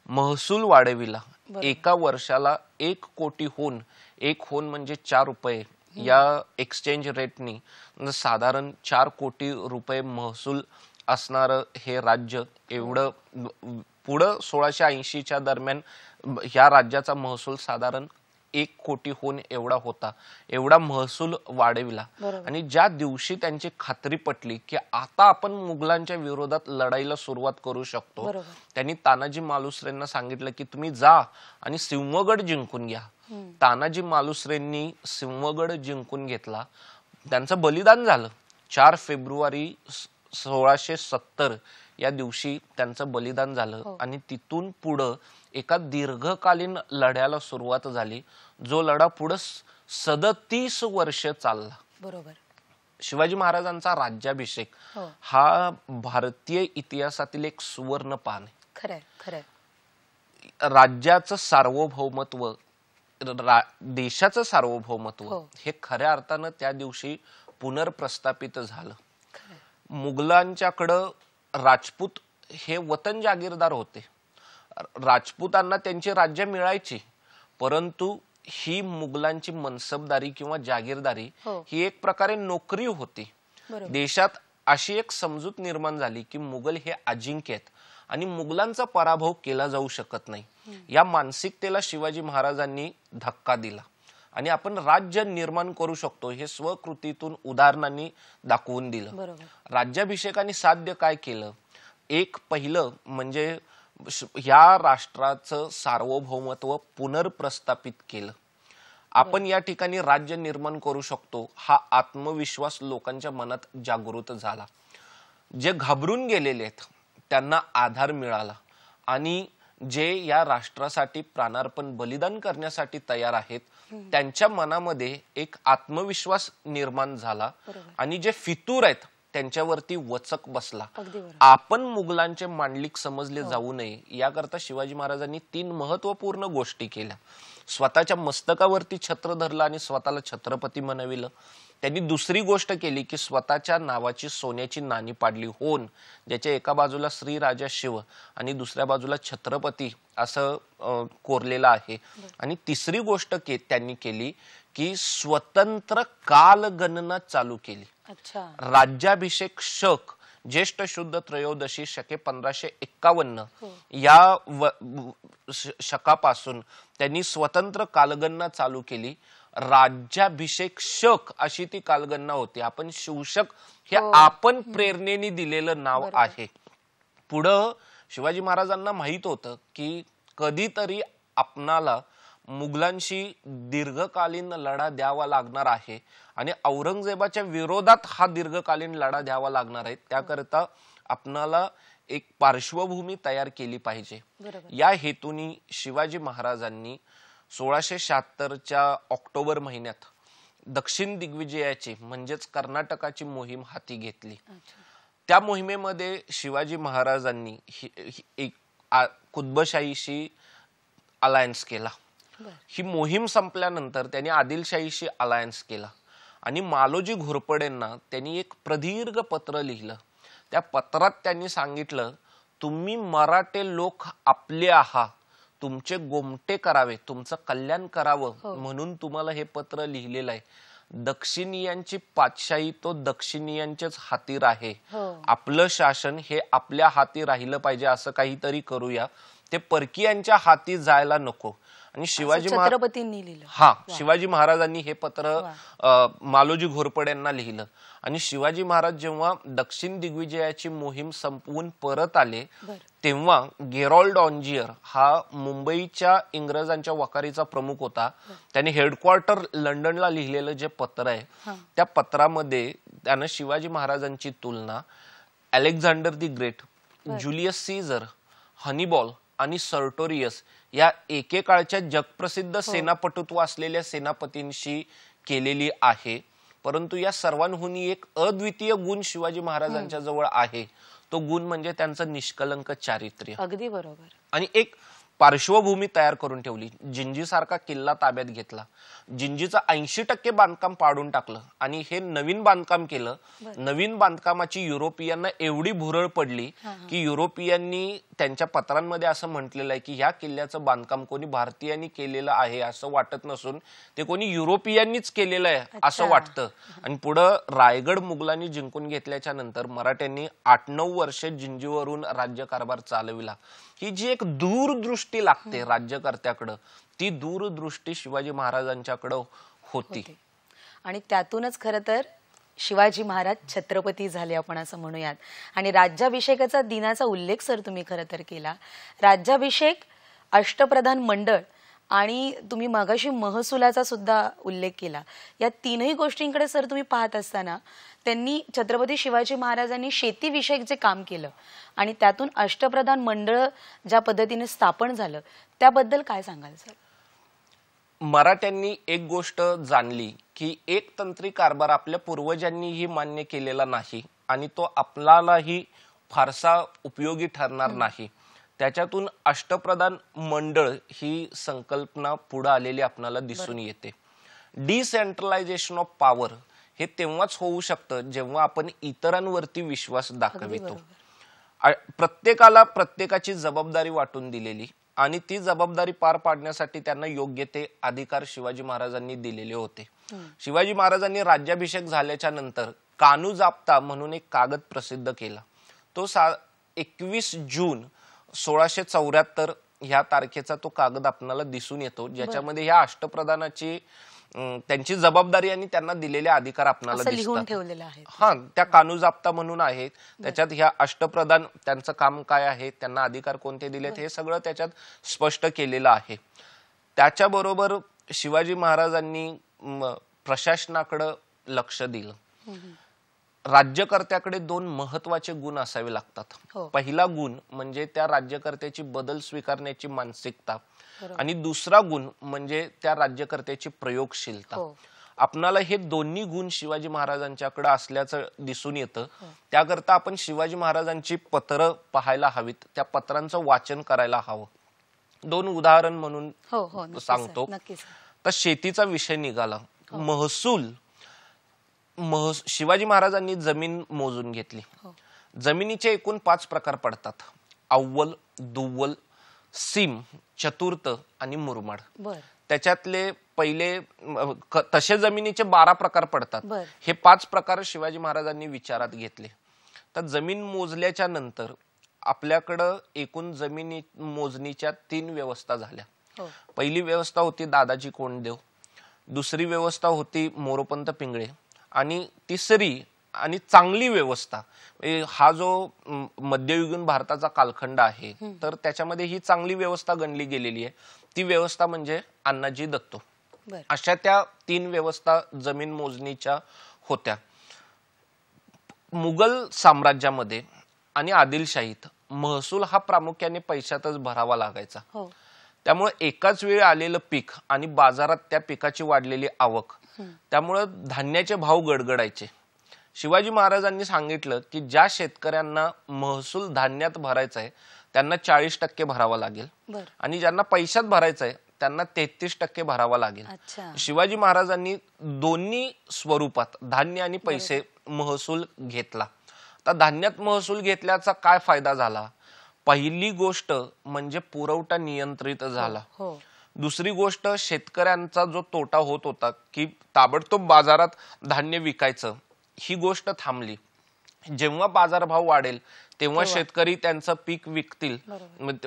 महसूल वाढविला, एका वर्षाला 1 कोटी होन, 1 होन म्हणजे 4 रुपये, या एक्सचेंज रेटनी साधारण 4 कोटी रुपये महसूल असणार हे राज्य, एवढं पुढं 1680च्या दरम्यान ह्या राज्याचा महसूल साधारण 1 कोटी होन एवढा होता. एवढा महसूल वाढविला. आणि ज्या दिवशी त्यांची खात्री पटली की आता आपण मुघलांच्या विरोधात लढाईला सुरुवात करू शकतो, त्यांनी तानाजी मालुसरेंना सांगितलं की तुम्ही जा आणि सिंहगड जिंकून घ्या. तानाजी मालुसरेंनी सिंहगड जिंकून घेतला. त्यांचं बलिदान झालं 4 फेब्रुवारी 1670 या दिवशी त्यांचं बलिदान झालं. आणि तिथून पुढं एका दीर्घकालीन लढ्याला सुरुवात झाली, जो लढा पुढे 37 वर्ष चालला. बरोबर. शिवाजी महाराजांचा राज्याभिषेक हा भारतीय इतिहासातील एक सुवर्ण पान आहे. खरंय खरंय. राज्याचं सार्वभौमत्व, देशाचं सार्वभौमत्व हे खऱ्या अर्थानं त्या दिवशी पुनर्प्रस्थापित झालं. मुघलांच्याकडं राजपूत हे वतन जागीरदार होते. राजपूतांना त्यांची राज्य मिळायची, परंतु ही मुघलांची मनसबदारी किंवा जागीरदारी ही एक प्रकारे नोकरी होती. देशात अशी एक समजूत निर्माण झाली की मुघल हे अजिंक्य आहेत आणि मुघलांचा पराभव केला जाऊ शकत नाही. या मानसिकतेला शिवाजी महाराजांनी धक्का दिला आणि आपण राज्य निर्माण करू शकतो हे स्वकृतीतून उदाहरणांनी दाखवून दिलं. राज्याभिषेकाने साध्य काय केलं? एक पहिलं म्हणजे या राष्ट्राचं सार्वभौमत्व पुनर्प्रस्थापित केलं. आपण या ठिकाणी राज्य निर्माण करू शकतो हा आत्मविश्वास लोकांच्या मनात जागृत झाला. जे घाबरून गेलेले आहेत त्यांना आधार मिळाला आणि जे या राष्ट्रासाठी प्राणार्पण बलिदान करण्यासाठी तयार आहेत त्यांच्या मनामध्ये एक आत्मविश्वास निर्माण झाला आणि जे फितूर आहेत त्यांच्यावरती वचक बसला. आपण मुघलांचे मांडलिक समजले जाऊ नये याकरता शिवाजी महाराजांनी 3 महत्वपूर्ण गोष्टी केल्या. स्वतःच्या मस्तकावरती छत्र धरलं आणि स्वतःला छत्रपती म्हणविलं. त्यांनी दुसरी गोष्ट केली की स्वतःच्या नावाची सोन्याची नाणी पाडली, होन, ज्याच्या एका बाजूला श्री राजा शिव आणि दुसऱ्या बाजूला छत्रपती असं कोरलेलं आहे. आणि तिसरी गोष्ट त्यांनी केली की स्वतंत्र कालगणना चालू केली. राज्याभिषेक शक ज्येष्ठ शुद्ध त्रयोदशी शके 1551 या शकापासून त्यांनी स्वतंत्र कालगणना चालू केली. राज्याभिषेक शक अशी ती कालगणना होती. आपण शिवशक हे आपण प्रेरणेने दिलेलं नाव आहे. पुढं शिवाजी महाराजांना माहित होतं की कधीतरी आपणाला मुघलांशी दीर्घकालीन लढा द्यावा लागणार आहे आणि औरंगजेबाच्या विरोधात हा दीर्घकालीन लढा द्यावा लागणार आहे. त्याकरता आपणाला एक पार्श्वभूमी तयार केली पाहिजे. या हेतूने शिवाजी महाराजांनी 1676च्या ऑक्टोबर महिन्यात दक्षिण दिग्विजयाची म्हणजेच कर्नाटकाची मोहीम हाती घेतली. त्या मोहिमेमध्ये शिवाजी महाराजांनी एक कुतबशाहीशी अलायन्स केला. ही मोहीम संपल्यानंतर त्यांनी आदिलशाहीशी अलायन्स केला आणि मालोजी घोरपडेंना त्यांनी एक प्रदीर्घ पत्र लिहिलं. त्या पत्रात त्यांनी सांगितलं, तुम्ही मराठे लोक आपले आहात, तुमचे गोमटे करावे, तुमचं कल्याण करावं म्हणून तुम्हाला हे पत्र लिहिलेलं आहे. दक्षिणीयांची पातशाही तो दक्षिणीयांचेच हाती राहे. आपलं शासन हे आपल्या हाती राहिलं पाहिजे. असं काहीतरी करूया, ते परकीयांच्या हाती जायला नको. आणि शिवाजी छत्रपतींनी लिहिलं. शिवाजी महाराजांनी हे पत्र मालोजी घोरपड्यांना लिहिलं. आणि शिवाजी महाराज जेव्हा दक्षिण दिग्विजयाची मोहीम संपवून परत आले तेव्हा गेरॉल्ड ऑन्जियर हा मुंबईच्या इंग्रजांच्या वकारीचा प्रमुख होता. त्याने हेडक्वार्टर लंडनला लिहिलेलं जे पत्र आहे त्या पत्रामध्ये त्यानं शिवाजी महाराजांची तुलना Alexander the Great, Julius Caesar, Hannibal आणि सर्टोरियस या एकेकाळच्या जगप्रसिद्ध सेनापटुत्व असलेल्या सेनापतींशी केलेली आहे. परंतु या सर्वांहून एक अद्वितीय गुण शिवाजी महाराजांच्या जवळ आहे. तो गुण म्हणजे त्यांचं निष्कलंक चारित्र्य. अगदी बरोबर. आणि एक पार्श्वभूमी तयार करून ठेवली. जिंजीसारखा किल्ला ताब्यात घेतला. जिंजीचं 80% बांधकाम पाडून टाकलं आणि हे नवीन बांधकाम केलं. नवीन बांधकामाची युरोपियांना एवढी भुरळ पडली की युरोपियांनी त्यांच्या पत्रांमध्ये असं म्हटलेलं आहे की ह्या किल्ल्याचं बांधकाम कोणी भारतीयांनी केलेलं आहे असं वाटत नसून ते कोणी युरोपियांनीच केलेलं आहे असं वाटतं. आणि पुढं रायगड मुघलांनी जिंकून घेतल्याच्या नंतर मराठ्यांनी 8-9 वर्ष जिंजीवरून राज्यकारभार चालविला. ही जी एक दूरदृष्टी लागते राज्यकर्त्याकडं, ती दूरदृष्टी शिवाजी महाराजांच्याकडं होती. आणि त्यातूनच खरं तर शिवाजी महाराज छत्रपती झाले आपण असं म्हणूयात. आणि राज्याभिषेकाचा दिनाचा उल्लेख सर तुम्ही खरं तर केला. राज्याभिषेक, अष्टप्रधान मंडळ आणि तुम्ही मगाशी महसुलाचा सुद्धा उल्लेख केला. या तीनही गोष्टींकडे सर तुम्ही पाहत असताना त्यांनी छत्रपती शिवाजी महाराजांनी शेतीविषयक जे काम केलं आणि त्यातून अष्टप्रधान मंडळ ज्या पद्धतीने स्थापन झालं त्याबद्दल काय सांगाल सर? मराठ्यांनी एक गोष्ट जाणली की एकतंत्री कारभार आपल्या पूर्वजांनीही मान्य केलेला नाही आणि तो आपल्यालाही फारसा उपयोगी ठरणार नाही. त्याच्यातून अष्टप्रधान मंडळ ही संकल्पना पुढे आलेली आपल्याला दिसून येते. डिसेंट्रलायझेशन ऑफ पॉवर हे तेव्हाच होऊ शकतं जेव्हा आपण इतरांवरती विश्वास दाखवितो. प्रत्येकाला प्रत्येकाची जबाबदारी वाटून दिलेली आणि ती जबाबदारी पार पाडण्यासाठी त्यांना योग्य ते अधिकार शिवाजी महाराजांनी दिलेले होते. शिवाजी महाराजांनी राज्याभिषेक झाल्याच्या नंतर कानूजाप्ता म्हणून एक कागद प्रसिद्ध केला. तो 21 जून 1674 ह्या तारखेचा तो कागद आपल्याला दिसून येतो, ज्याच्यामध्ये ह्या अष्टप्रधानाची त्यांची जबाबदारी आणि त्यांना दिलेले अधिकार आपल्याला दिसतात. हा, त्या कानूजाप्ता म्हणून आहेत. त्याच्यात ह्या अष्टप्रधान त्यांचं काम काय आहे, त्यांना अधिकार कोणते दिलेत हे सगळं त्याच्यात स्पष्ट केलेलं आहे. त्याच्याबरोबर शिवाजी महाराजांनी प्रशासनाकडे लक्ष दिलं. राज्यकर्त्याकडे 2 महत्वाचे गुण असावे लागतात. पहिला गुण म्हणजे त्या राज्यकर्त्याची बदल स्वीकारण्याची मानसिकता आणि दुसरा गुण म्हणजे त्या राज्यकर्त्याची प्रयोगशीलता. आपणाला हे दोन्ही गुण शिवाजी महाराजांच्याकडे असल्याचं दिसून येतं. त्याकरता आपण शिवाजी महाराजांची पत्र पाहायला हवीत, त्या पत्रांचं वाचन करायला हवं. 2 उदाहरण म्हणून सांगतो. तर शेतीचा विषय निघाला. महसूल शिवाजी महाराजांनी जमीन मोजून घेतली. जमिनीचे एकूण 5 प्रकार पडतात: अव्वल, दुव्वल, सीम, चतुर्थ आणि मुरमाड. त्याच्यातले पहिले तसे जमिनीचे 12 प्रकार पडतात. हे 5 प्रकार शिवाजी महाराजांनी विचारात घेतले. तर जमीन मोजल्याच्या नंतर आपल्याकडं एकूण जमिनी मोजणीच्या 3 व्यवस्था झाल्या. पहिली व्यवस्था होती दादाजी कोंडदेव, दुसरी व्यवस्था होती मोरोपंत पिंगळे आणि तिसरी आणि चांगली व्यवस्था, हा जो मध्ययुगीन भारताचा कालखंड आहे तर त्याच्यामध्ये ही चांगली व्यवस्था गणली गेलेली आहे, ती व्यवस्था म्हणजे अण्णाजी दत्तो. अशा त्या 3 व्यवस्था जमीन मोजणीच्या होत्या. मुघल साम्राज्यामध्ये आणि आदिलशाहीत महसूल हा प्रामुख्याने पैशातच भरावा लागायचा. त्यामुळे एकाच वेळी आलेलं पीक आणि बाजारात त्या पिकाची वाढलेली आवक, त्यामुळे धान्याचे भाव गडगडायचे. शिवाजी महाराजांनी सांगितलं की ज्या शेतकऱ्यांना महसूल धान्यात भरायचा आहे त्यांना 40% भरावा लागेल आणि ज्यांना पैशात भरायचा आहे त्यांना 33% भरावा लागेल. शिवाजी महाराजांनी दोन्ही स्वरूपात धान्य आणि पैसे महसूल घेतला. आता धान्यात महसूल घेतल्याचा काय फायदा झाला? पहिली गोष्ट म्हणजे पुरवठा नियंत्रित झाला. दुसरी गोष्ट, शेतकऱ्यांचा जो तोटा होत होता की ताबडतोब बाजारात धान्य विकायचं, ही गोष्ट थांबली. जेव्हा बाजारभाव वाढेल तेव्हा शेतकरी त्यांचं पीक विकतील,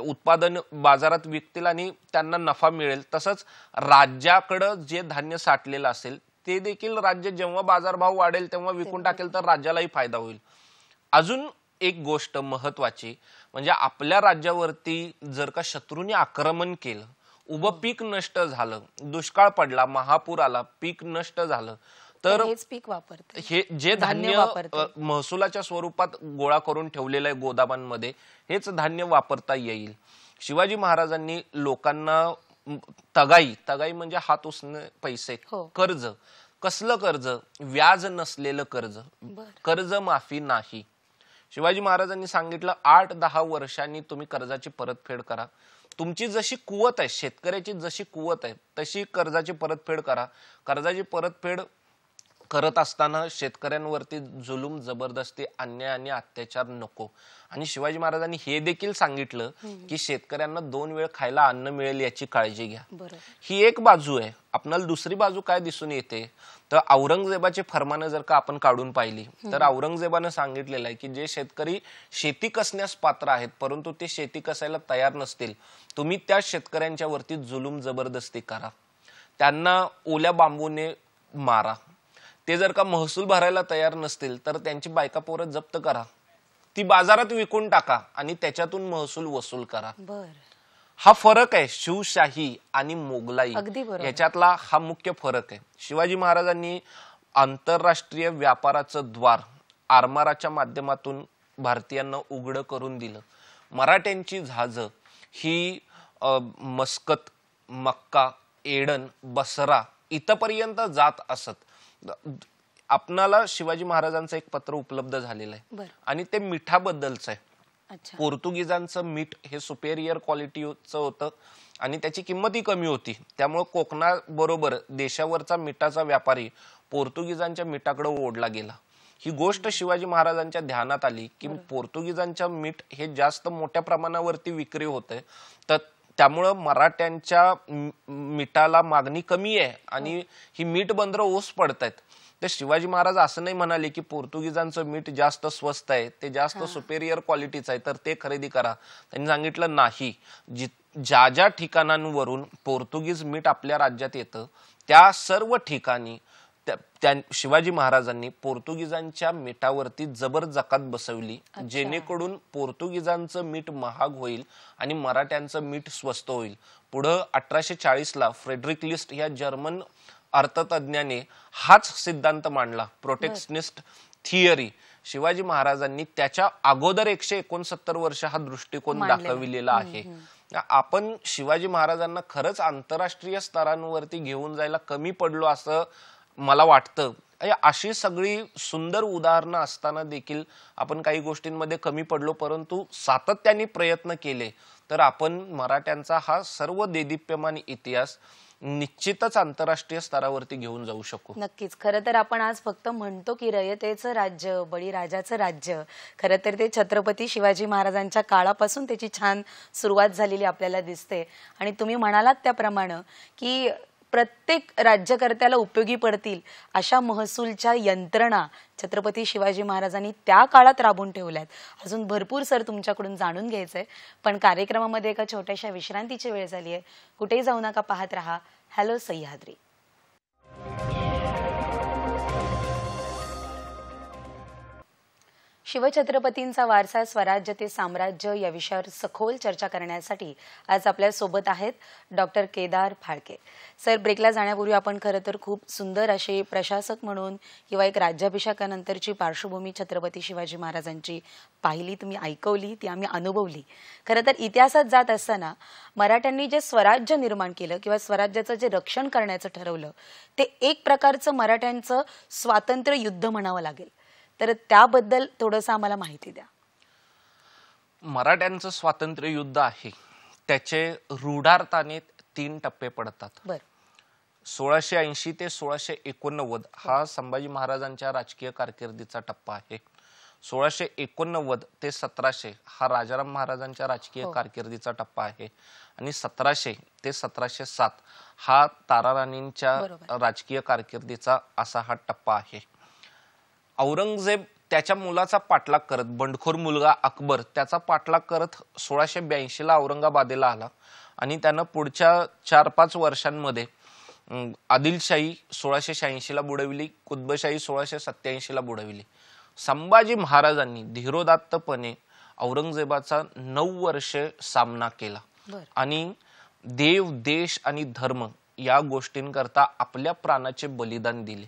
उत्पादन बाजारात विकतील आणि त्यांना नफा मिळेल. तसंच राज्याकडे जे धान्य साठलेलं असेल ते देखील राज्य जेव्हा बाजारभाव वाढेल तेव्हा विकून टाकेल तर राज्यालाही फायदा होईल. अजून एक गोष्ट महत्वाची म्हणजे आपल्या राज्यावरती जर का शत्रूने आक्रमण केलं, उभं पीक नष्ट झालं, दुष्काळ पडला, महापूर आला, पीक नष्ट झालं, तर हे जे धान्य महसुलाच्या स्वरूपात गोळा करून ठेवलेलं आहे गोदामांमध्ये, हेच धान्य वापरता येईल. शिवाजी महाराजांनी लोकांना तगाई म्हणजे हात उसने पैसे, कर्ज, कसलं कर्ज? व्याज नसलेलं कर्ज, कर्ज माफी नाही. शिवाजी महाराजांनी सांगितलं 8-10 वर्षांनी तुम्ही कर्जाची परतफेड करा. तुमची जशी कुवत आहे, शेतकऱ्याची जशी कुवत आहे तशी कर्जाची परतफेड करा. कर्जाची परतफेड करत असताना शेतकऱ्यांवरती जुलूम, जबरदस्ती, अन्याय आणि अत्याचार नको. आणि शिवाजी महाराजांनी हे देखील सांगितलं की शेतकऱ्यांना 2 वेळ खायला अन्न मिळेल याची काळजी घ्या. ही एक बाजू आहे. आपल्याला दुसरी बाजू काय दिसून येते तर औरंगजेबाची फरमानं जर का आपण काढून पाहिली तर औरंगजेबानं सांगितलेलं आहे की जे शेतकरी शेती कसण्यास पात्र आहेत परंतु ते शेती कसायला तयार नसतील, तुम्ही त्या शेतकऱ्यांच्या वरती जुलूम, जबरदस्ती करा, त्यांना ओल्या बांबूने मारा. ते जर का महसूल भरायला तयार नसतील तर त्यांची बायका पोरं जप्त करा, ती बाजारात विकून टाका आणि त्याच्यातून महसूल वसूल करा. हा फरक आहे शिवशाही आणि मोगलाई याच्यातला, हा मुख्य फरक आहे. शिवाजी महाराजांनी आंतरराष्ट्रीय व्यापाराचं द्वार आरमाराच्या माध्यमातून भारतीयांना उघड करून दिलं. मराठ्यांची जहाज ही मस्कत, मक्का, एडन, बसरा इथपर्यंत जात असत. आपणाला शिवाजी महाराजांचं एक पत्र उपलब्ध झालेलं आहे आणि ते मिठाबद्दलच आहे. पोर्तुगीजांचं मीठ हे सुपेरियर क्वालिटीचं होतं आणि त्याची किंमतही कमी होती. त्यामुळे कोकणाबरोबर देशावरचा मिठाचा व्यापारी पोर्तुगीजांच्या मिठाकडे ओढला गेला. ही गोष्ट शिवाजी महाराजांच्या ध्यानात आली की पोर्तुगीजांच्या मीठ हे जास्त मोठ्या प्रमाणावरती विक्री होते, तर त्यामुळं मराठ्यांच्या मिठाला मागणी कमी आहे आणि ही मीठ बंदरं ओस पडतायत. तर शिवाजी महाराज असं नाही म्हणाले की पोर्तुगीजांचं मीठ जास्त स्वस्त आहे, ते जास्त सुपेरियर क्वालिटीचं आहे तर ते खरेदी करा. त्यांनी सांगितलं नाही, ज्या ज्या ठिकाणांवरून पोर्तुगीज मीठ आपल्या राज्यात येतं त्या सर्व ठिकाणी शिवाजी महाराजांनी पोर्तुगीजांच्या मिठावरती जबर जकात बसवली, जेणेकरून पोर्तुगीजांचं मीठ महाग होईल आणि मराठ्यांचं मीठ स्वस्त होईल. पुढं 1840ला फ्रेडरिक लिस्ट या जर्मन अर्थतज्ञाने हाच सिद्धांत मांडला, प्रोटेक्शनिस्ट थिअरी. शिवाजी महाराजांनी त्याच्या अगोदर 169 वर्ष हा दृष्टिकोन दाखविलेला आहे. आपण शिवाजी महाराजांना खरंच आंतरराष्ट्रीय स्तरांवरती घेऊन जायला कमी पडलो असं मला वाटतं. अशी सगळी सुंदर उदाहरणं असताना देखील आपण काही गोष्टींमध्ये कमी पडलो, परंतु सातत्याने प्रयत्न केले तर आपण मराठ्यांचा हा सर्व देदीप्यमान इतिहास निश्चितच आंतरराष्ट्रीय स्तरावरती घेऊन जाऊ शकू. नक्कीच. खरं तर आपण आज फक्त म्हणतो की रयतेचं राज्य, बळीराजाचं राज्य, खरं तर ते छत्रपती शिवाजी महाराजांच्या काळापासून त्याची छान सुरुवात झालेली आपल्याला दिसते. आणि तुम्ही म्हणालात त्याप्रमाणे की प्रत्येक राज्यकर्त्याला उपयोगी पडतील अशा महसूलच्या यंत्रणा छत्रपती शिवाजी महाराजांनी त्या काळात राबवून ठेवल्यात. अजून भरपूर सर तुमच्याकडून जाणून घ्यायचंय, पण कार्यक्रमामध्ये एका छोट्याशा विश्रांतीची वेळ झाली आहे. कुठेही जाऊ नका, पाहत रहा हॅलो सह्याद्री. शिवछत्रपतींचा वारसा, स्वराज्य ते साम्राज्य या विषयावर सखोल चर्चा करण्यासाठी आज आपल्या सोबत आहेत डॉक्टर केदार फाळके सर. ब्रेकला जाण्यापूर्वी आपण खरं तर खूप सुंदर असे प्रशासक म्हणून किंवा एक राज्याभिषेकानंतरची पार्श्वभूमी छत्रपती शिवाजी महाराजांची पाहिली, तुम्ही ऐकवली, ती आम्ही अनुभवली. खरं तर इतिहासात जात असताना मराठ्यांनी जे स्वराज्य निर्माण केलं किंवा स्वराज्याचं जे रक्षण करण्याचं ठरवलं ते एक प्रकारचं मराठ्यांचं स्वातंत्र्य युद्ध म्हणावं लागेल. तर त्याबद्दल थोडंसं आम्हाला माहिती द्या. मराठ्यांचं स्वातंत्र्य युद्ध आहे, त्याचे रूढार्थाने 3 टप्पे पडतात. 1680 ते 1689 हा संभाजी महाराजांच्या राजकीय कारकिर्दीचा टप्पा आहे. 1689 ते 1700 हा राजाराम महाराजांच्या राजकीय कारकिर्दीचा टप्पा आहे आणि 1700 ते 1707 हा ताराराणींच्या राजकीय कारकिर्दीचा असा हा टप्पा आहे. औरंगजेब त्याच्या मुलाचा पाठलाग करत, बंडखोर मुलगा अकबर त्याचा पाठलाग करत 1682ला औरंगाबादेला आला आणि त्यानं पुढच्या 4-5 वर्षांमध्ये आदिलशाही 1686ला बुडविली, कुतबशाही 1687ला बुडविली. संभाजी महाराजांनी धीरोदात्तपणे औरंगजेबाचा 9 वर्ष सामना केला आणि देव, देश आणि धर्म या गोष्टींकरता आपल्या प्राणाचे बलिदान दिले.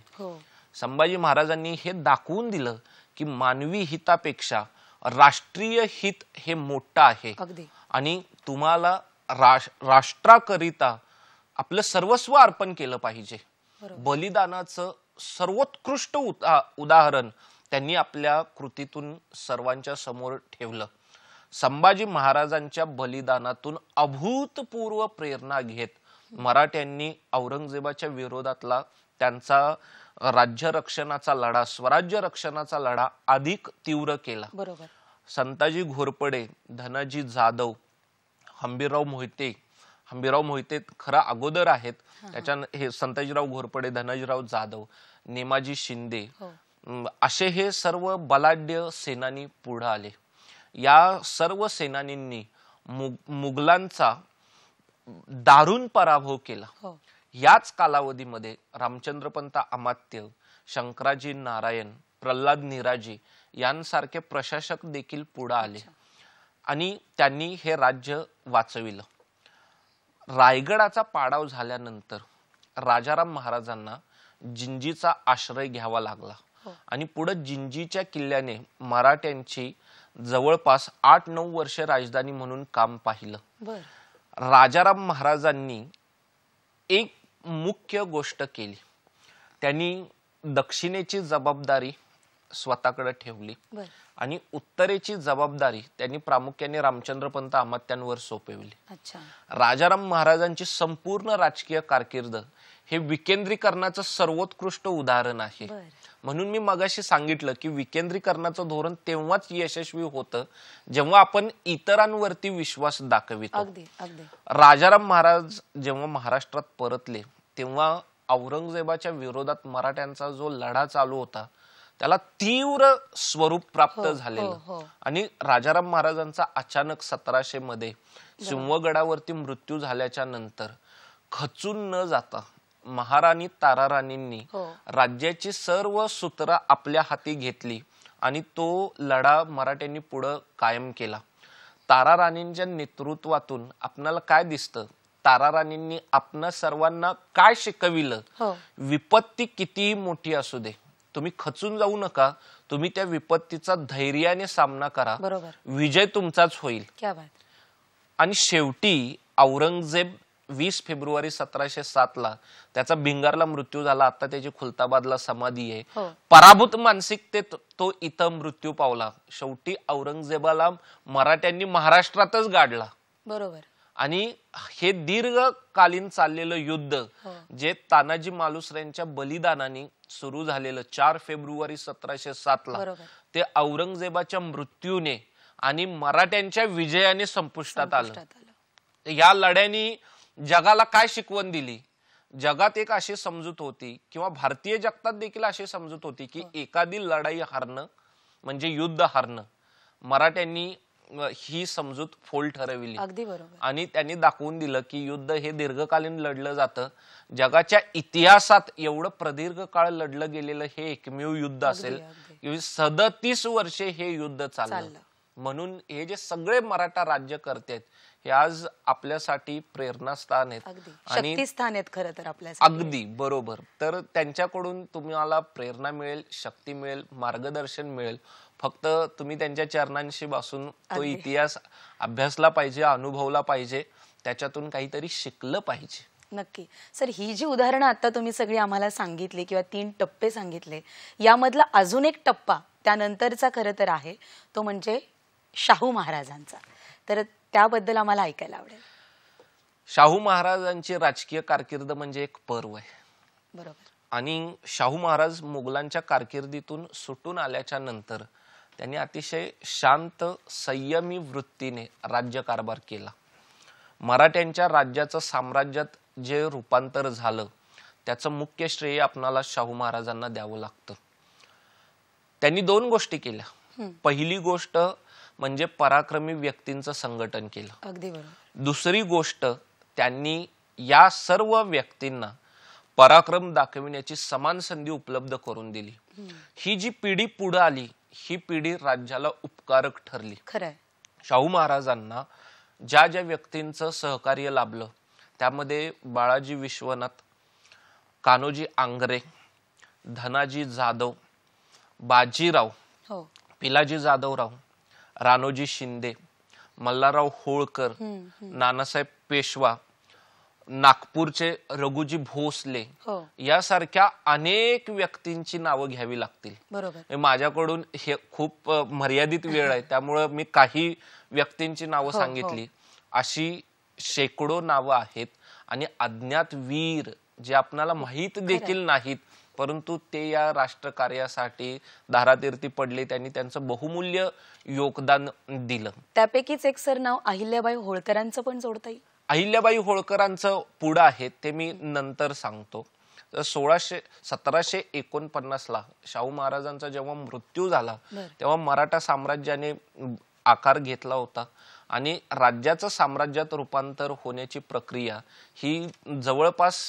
संभाजी महाराजांनी हे दाखवून दिलं की मानवी हितापेक्षा राष्ट्रीय हित हे मोठं आहे आणि तुम्हाला राष्ट्राकरिता आपलं सर्वस्व अर्पण केलं पाहिजे. बलिदानाचं सर्वोत्कृष्ट उदाहरण त्यांनी आपल्या कृतीतून सर्वांच्या समोर ठेवलं. संभाजी महाराजांच्या बलिदानातून अभूतपूर्व प्रेरणा घेत मराठ्यांनी औरंगजेबाच्या विरोधातला त्यांचा राज्य रक्षणाचा लढा, स्वराज्य रक्षणाचा लढा अधिक तीव्र केला. बरोबर. संताजी घोरपडे, धनाजी जाधव, हंबीरराव मोहिते खरा अगोदर आहेत. त्याच्या हे संताजीराव घोरपडे, धनाजीराव जाधव, नेमाजी शिंदे, असे हे सर्व बलाढ्य सेनानी पुढे आले. या सर्व सेनानींनी मुघलांचा दारुण पराभव केला. याच कालावधीमध्ये रामचंद्रपंत अमात्य, शंकराजी नारायण, प्रल्हाद निराजी यांसारखे प्रशासक देखील पुढे आले आणि त्यांनी हे राज्य वाचविलं. रायगडाचा पाडाव झाल्यानंतर राजाराम महाराजांना जिंजीचा आश्रय घ्यावा लागला आणि पुढे जिंजीच्या किल्ल्याने मराठ्यांची जवळपास 8-9 वर्षे राजधानी म्हणून काम पाहिलं. राजाराम महाराजांनी एक मुख्य गोष्ट केली. त्यांनी दक्षिणेची जबाबदारी स्वतःकडे ठेवली आणि उत्तरेची जबाबदारी त्यांनी प्रामुख्याने रामचंद्रपंत अमात्यांवर सोपवली. राजाराम महाराजांची संपूर्ण राजकीय कारकीर्द हे विकेंद्रीकरणाचं सर्वोत्कृष्ट उदाहरण आहे. म्हणून मी मगाशी सांगितलं की विकेंद्रीकरणाचं धोरण तेव्हाच यशस्वी होतं जेव्हा आपण इतरांवरती विश्वास दाखवितो. राजाराम महाराज जेव्हा महाराष्ट्रात परतले तेव्हा औरंगजेबाच्या विरोधात मराठ्यांचा जो लढा चालू होता त्याला तीव्र स्वरूप प्राप्त झालेलं आणि राजाराम महाराजांचा अचानक 1700 मध्ये सिंहगडावरती मृत्यू झाल्याच्या नंतर खचून न जाता महाराणी ताराराणींनी राज्याची सर्व सूत्र आपल्या हाती घेतली आणि तो लढा मराठ्यांनी पुढे कायम केला. ताराराणींच्या नेतृत्वातून आपल्याला काय दिसतं, ताराराणींनी आपणा सर्वांना काय शिकविलं, विपत्ती कितीही मोठी असू दे तुम्ही खचून जाऊ नका, तुम्ही त्या विपत्तीचा धैर्याने सामना करा, विजय तुमचाच होईल. आणि शेवटी औरंगजेब 20 फेब्रुवारी 1707 ला त्याचा भिंगारला मृत्यू झाला. आता त्याची खुलताबादला समाधी आहे. पराभूत मानसिकतेत तो इथं मृत्यू पावला. शेवटी औरंगजेबाला मराठ्यांनी महाराष्ट्रातच गाडला. बरोबर. आणि हे दीर्घकालीन चाललेलं युद्ध जे तानाजी मालुसरेंच्या बलिदानाने सुरू झालेलं 4 फेब्रुवारी 1707 ला ते औरंगजेबाच्या मृत्यूने आणि मराठ्यांच्या विजयाने संपुष्टात आलं. या लढ्यानी जगाला काय शिकवण दिली? जगात एक अशी समजूत होती किंवा भारतीय जगतात देखील अशी समजूत होती की एखादी लढाई हारणं म्हणजे युद्ध हारणं. मराठ्यांनी ही समजूत फोल ठरविली आणि त्यांनी दाखवून दिलं की युद्ध हे दीर्घकालीन लढलं जातं. जगाच्या इतिहासात एवढं प्रदीर्घ काळ लढलं गेलेलं हे एकमेव युद्ध असेल. 37 वर्षे हे युद्ध चाललं. म्हणून हे जे सगळे मराठा राज्य करतात हे आज आपल्यासाठी प्रेरणास्थान आहेत आणि शक्तिस्थान आहेत खरं तर आपल्या. अगदी बरोबर. तर त्यांच्याकडून तुम्हाला प्रेरणा मिळेल, शक्ती मिळेल, मार्गदर्शन मिळेल. फक्त तुम्ही त्यांच्या चरणांशी बसून तो इतिहास अभ्यासला पाहिजे, अनुभवला पाहिजे, त्याच्यातून काहीतरी शिकलं पाहिजे. नक्की. सर, ही जी उदाहरणं आता तुम्ही सगळी आम्हाला सांगितली किंवा 3 टप्पे सांगितले, यामधला अजून एक टप्पा त्यानंतरचा खरं तर आहे, तो म्हणजे शाहू महाराजांचा. तर त्याबद्दल आम्हाला ऐकायला आवडेल. शाहू महाराजांची राजकीय कारकीर्द म्हणजे एक पर्व आहे. बरोबर. आणि शाहू महाराज मुघलांच्या कारकिर्दीतून सुटून आल्याच्या नंतर त्यांनी अतिशय शांत संयमी वृत्तीने राज्यकारभार केला. मराठ्यांच्या राज्याचं साम्राज्यात जे रूपांतर झालं त्याचं मुख्य श्रेय आपणाला शाहू महाराजांना द्यावं लागतं. त्यांनी 2 गोष्टी केल्या. पहिली गोष्ट म्हणजे पराक्रमी व्यक्तींचं संघटन केलं. अगदी बरोबर. दुसरी गोष्ट, त्यांनी या सर्व व्यक्तींना पराक्रम दाखविण्याची समान संधी उपलब्ध करून दिली. ही जी पिढी पुढे आली ही पिढी राज्याला उपकारक ठरली. खरंय. शाहू महाराजांना ज्या ज्या व्यक्तींचं सहकार्य लाभलं त्यामध्ये बाळाजी विश्वनाथ, कान्होजी आंग्रे, धनाजी जाधव, बाजीराव, पिलाजी जाधवराव, राणोजी शिंदे, मल्हारराव होळकर, नानासाहेब पेशवा, नागपूरचे रघुजी भोसले हो यासारख्या अनेक व्यक्तींची नावं घ्यावी लागतील. बरोबर माझ्याकडून हे खूप मर्यादित वेळ आहे, त्यामुळे मी काही व्यक्तींची नावं सांगितली. अशी शेकडो नावं आहेत आणि अज्ञात वीर जे आपल्याला माहित देखील नाहीत, परंतु ते या राष्ट्रकार्यासाठी धारातीर्थी पडले. त्यांनी त्यांचं बहुमूल्य योगदान दिलं. त्यापैकीच एक सर नाव अहिल्याबाई होळकरांचं पण जोडता येईल. अहिल्याबाई होळकरांचं पुढं आहे ते मी नंतर सांगतो. 1749 ला शाहू महाराजांचा जेव्हा मृत्यू झाला तेव्हा मराठा साम्राज्याने आकार घेतला होता आणि राज्याचं साम्राज्यात रूपांतर होण्याची प्रक्रिया ही जवळपास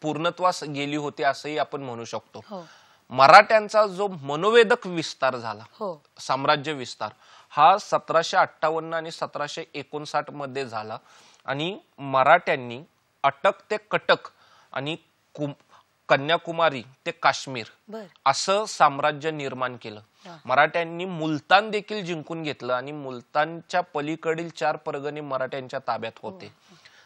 पूर्णत्वास गेली होती असंही आपण म्हणू शकतो. मराठ्यांचा जो मनोवेदक विस्तार झाला, साम्राज्य विस्तार, हा 1758 आणि 1759 मध्ये झाला आणि मराठ्यांनी अटक ते कटक आणि कन्याकुमारी ते काश्मीर असं साम्राज्य निर्माण केलं. मराठ्यांनी मुलतान देखील जिंकून घेतलं आणि मुलतानच्या पलीकडील 4 परगणे मराठ्यांच्या ताब्यात होते.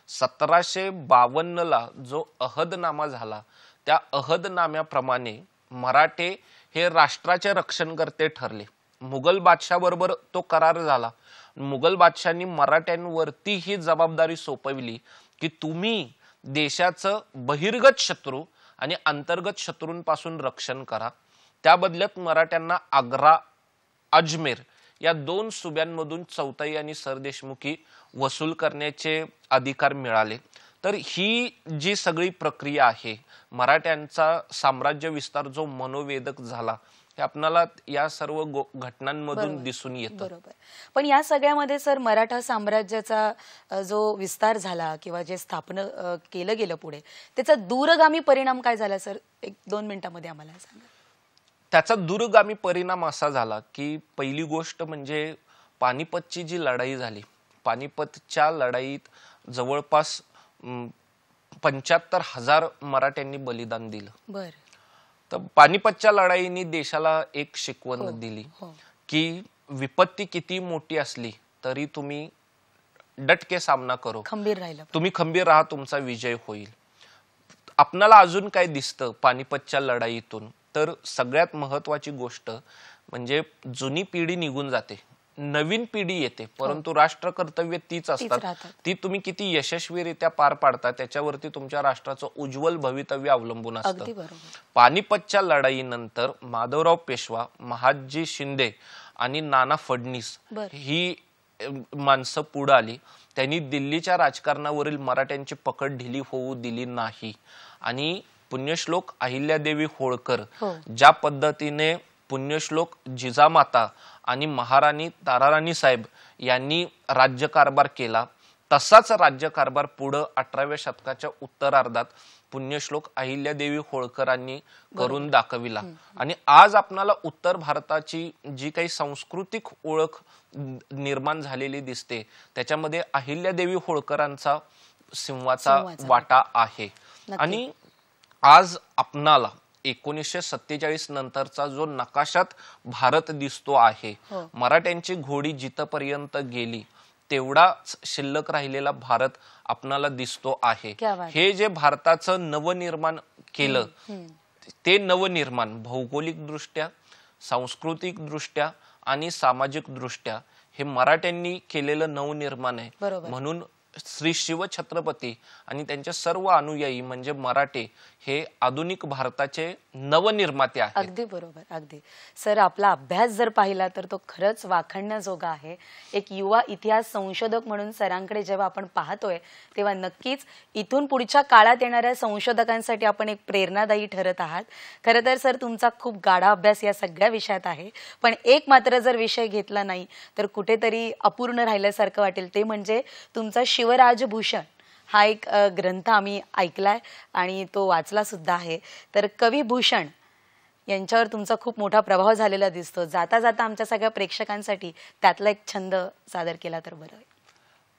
1752 ला जो अहदनामा झाला, त्या अहदनाम्याप्रमाणे मराठे हे राष्ट्राचे रक्षणकर्ते ठरले. मुघल बादशाह बरोबर तो करार झाला. मुघल बादशाहांनी मराठ्यांवरती ही जबाबदारी सोपविली की तुम्ही देशाचं बहिर्गत शत्रू आणि अंतर्गत शत्रूंपासून रक्षण करा. त्या बदल्यात मराठ्यांना आग्रा, अजमेर या 2 सुब्यांमधून चौथाई आणि सरदेशमुखी वसूल करण्याचे अधिकार मिळाले. तर ही जी सगळी प्रक्रिया आहे, मराठ्यांचा साम्राज्य विस्तार जो मनोवेदक झाला, हे आपल्याला या सर्व घटनांमधून दिसून येतं. बरोबर. पण या सगळ्यामध्ये सर मराठा साम्राज्याचा जो विस्तार झाला किंवा जे स्थापन केलं गेलं पुढे, त्याचा दूरगामी परिणाम काय झाला सर? 1-2 मिनिटांमध्ये आम्हाला सांगा. त्याचा दूरगामी परिणाम असा झाला की पहिली गोष्ट म्हणजे पानिपतची जी लढाई झाली, पानिपतच्या लढाईत जवळपास 75,000 मराठ्यांनी बलिदान दिलं. बर. तर पानिपतच्या लढाईने देशाला एक शिकवण दिली की विपत्ती किती मोठी असली तरी तुम्ही डटके सामना करो, खंबीर राहिला, तुम्ही खंबीर राहा, तुमचा विजय होईल. आपल्याला अजून काय दिसतं पानिपतच्या लढाईतून? तर सगळ्यात महत्वाची गोष्ट म्हणजे जुनी पिढी निघून जाते, नवीन पिढी येते, परंतु राष्ट्र कर्तव्य तीच असतात. ती तुम्ही किती यशस्वीरित्या पार पाडता त्याच्यावरती तुमच्या राष्ट्राचं उज्ज्वल भवितव्य अवलंबून असतं. पानिपतच्या लढाईनंतर माधवराव पेशवा, महादजी शिंदे आणि नाना फडणीस ही माणसं पुढे आली. त्यांनी दिल्लीच्या राजकारणावरील मराठ्यांची पकड ढिली होऊ दिली नाही आणि पुण्यश्लोक अहिल्यादेवी होळकर ज्या पद्धतीने पुण्यश्लोक जिजामाता आणि महाराणी ताराराणी साहेब यांनी राज्यकारभार केला, तसाच राज्यकारभार पुढे 18व्या शतकाच्या उत्तरार्धात पुण्यश्लोक अहिल्यादेवी होळकरांनी करून दाखविला. आणि आज आपल्याला उत्तर भारताची जी काही सांस्कृतिक ओळख निर्माण झालेली दिसते त्याच्यामध्ये अहिल्यादेवी होळकरांचा सिंहाचा वाटा आहे. आणि आज आपणाला 1947 नंतरचा जो नकाशात भारत दिसतो आहे, मराठ्यांची घोडी जिथपर्यंत गेली तेवढाच शिल्लक राहिलेला भारत आपणाला दिसतो आहे. हे जे भारताचं नवनिर्माण केलं, ते नवनिर्माण भौगोलिक दृष्ट्या, सांस्कृतिक दृष्ट्या आणि सामाजिक दृष्ट्या हे मराठ्यांनी केलेलं नवनिर्माण आहे. म्हणून श्री शिवछत्रपती आणि त्यांचे सर्व अनुयायी म्हणजे मराठे हे आधुनिक भारताचे नवनिर्माते आहेत. अगदी बरोबर. अगदी सर, आपला अभ्यास जर पाहिला तर तो खरंच वाखाणण्याजोगा आहे. एक युवा इतिहास संशोधक म्हणून सरांकडे जेव्हा आपण पाहतोय तेव्हा नक्कीच इथून पुढच्या काळात येणाऱ्या संशोधकांसाठी आपण एक प्रेरणादायी ठरत आहात. खरं तर सर तुमचा खूप गाढा अभ्यास या सगळ्या विषयात आहे, पण एक मात्र जर विषय घेतला नाही तर कुठेतरी अपूर्ण राहिल्यासारखं वाटेल, ते म्हणजे तुमचा शिवराजभूषण हा एक ग्रंथ आम्ही ऐकलाय आणि तो वाचला सुद्धा आहे. तर कवी भूषण यांच्यावर तुमचा खूप मोठा प्रभाव झालेला दिसतो. जाता जाता आमच्या सगळ्या प्रेक्षकांसाठी त्यातला एक छंद सादर केला तर बरं होईल.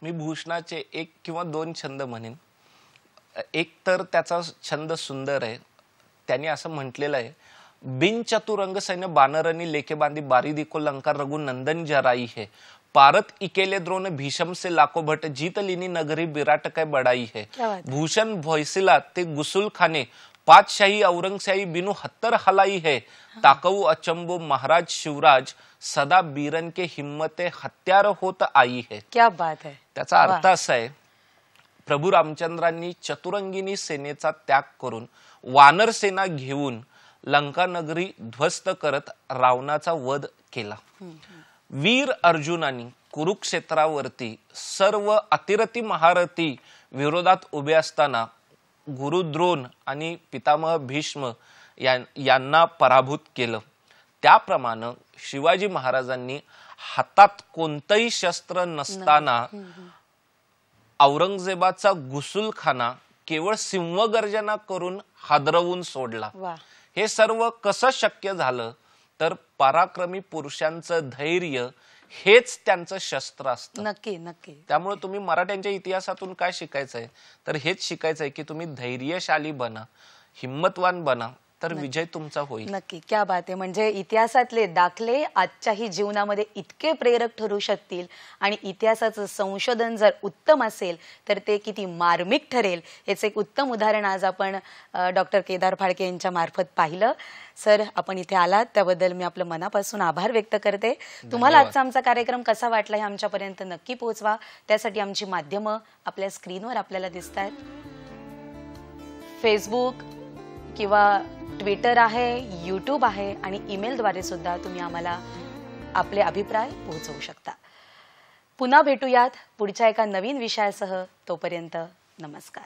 मी भूषणाचे 1 किंवा 2 छंद म्हणेन. एक तर त्याचा छंद सुंदर आहे. त्यांनी असं म्हटलेलं आहे, बिन चतुरंग सैन्य बानरनी लेके बांधी बारी दिको लंका रघु नंदन जराई है, पारत इकेले द्रोण भीषम से लाखो भट जीत लिनी नगरी विराट काय बड़ाई है। क्या बात है। भूषण भोयसिला ते गुसुल खाने पातशाही औरंगशाही बिनु हत्तर हलाई है। ताकऊ अचंबो महाराज शिवराज सदा बीरन के हिम्मते हत्यार होत आई है। क्या बात है। त्याचा अर्थ असा आहे, प्रभू रामचंद्रांनी चतुरंगिनी सेनेचा त्याग करून वानर सेना घेऊन लंका नगरी ध्वस्त करत रावणाचा वध केला। वीर अर्जुनानी कुरुक्षेत्रावरती सर्व अतिरथी महारथी विरोधात उभे असताना गुरु द्रोण आणि पितामह भीष्म यांना पराभूत केलं। त्याप्रमाणे शिवाजी महाराजांनी हातात कोणतंही शस्त्र नसताना औरंगजेबाचा गुसुलखाना केवळ सिंहगर्जना करून हादरवून सोडला। हे सर्व कसं शक्य झालं तर पराक्रमी पुरुषांचं धैर्य हेच त्यांचं शस्त्र असतं। नक्की नक्की। त्यामुळे तुम्ही मराठ्यांच्या इतिहासातून काय शिकायचंय तर हेच शिकायचंय की तुम्ही धैर्यशाली बना, हिम्मतवान बना, तर विजय तुमचा होईल। नक्की, क्या बात आहे। म्हणजे इतिहासातले दाखले आजच्याही जीवनामध्ये इतके प्रेरक ठरू शकतील आणि इतिहासाचं संशोधन जर उत्तम असेल तर ते किती मार्मिक ठरेल याचं एक उत्तम उदाहरण आज आपण डॉक्टर केदार फाळके यांच्या मार्फत पाहिलं। सर, आपण इथे आलात त्याबद्दल मी आपलं मनापासून आभार व्यक्त करते। तुम्हाला आजचा आमचा कार्यक्रम कसा वाटला हे आमच्यापर्यंत नक्की पोहोचवा। त्यासाठी आमची माध्यमं आपल्या स्क्रीनवर आपल्याला दिसतात। फेसबुक किंवा ट्विटर आहे, यूट्यूब आहे आणि ईमेलद्वारे सुद्धा तुम्ही आम्हाला आपले अभिप्राय पोहोचवू शकता। पुन्हा भेटूयात पुढच्या एका नवीन विषयासह। तोपर्यंत नमस्कार।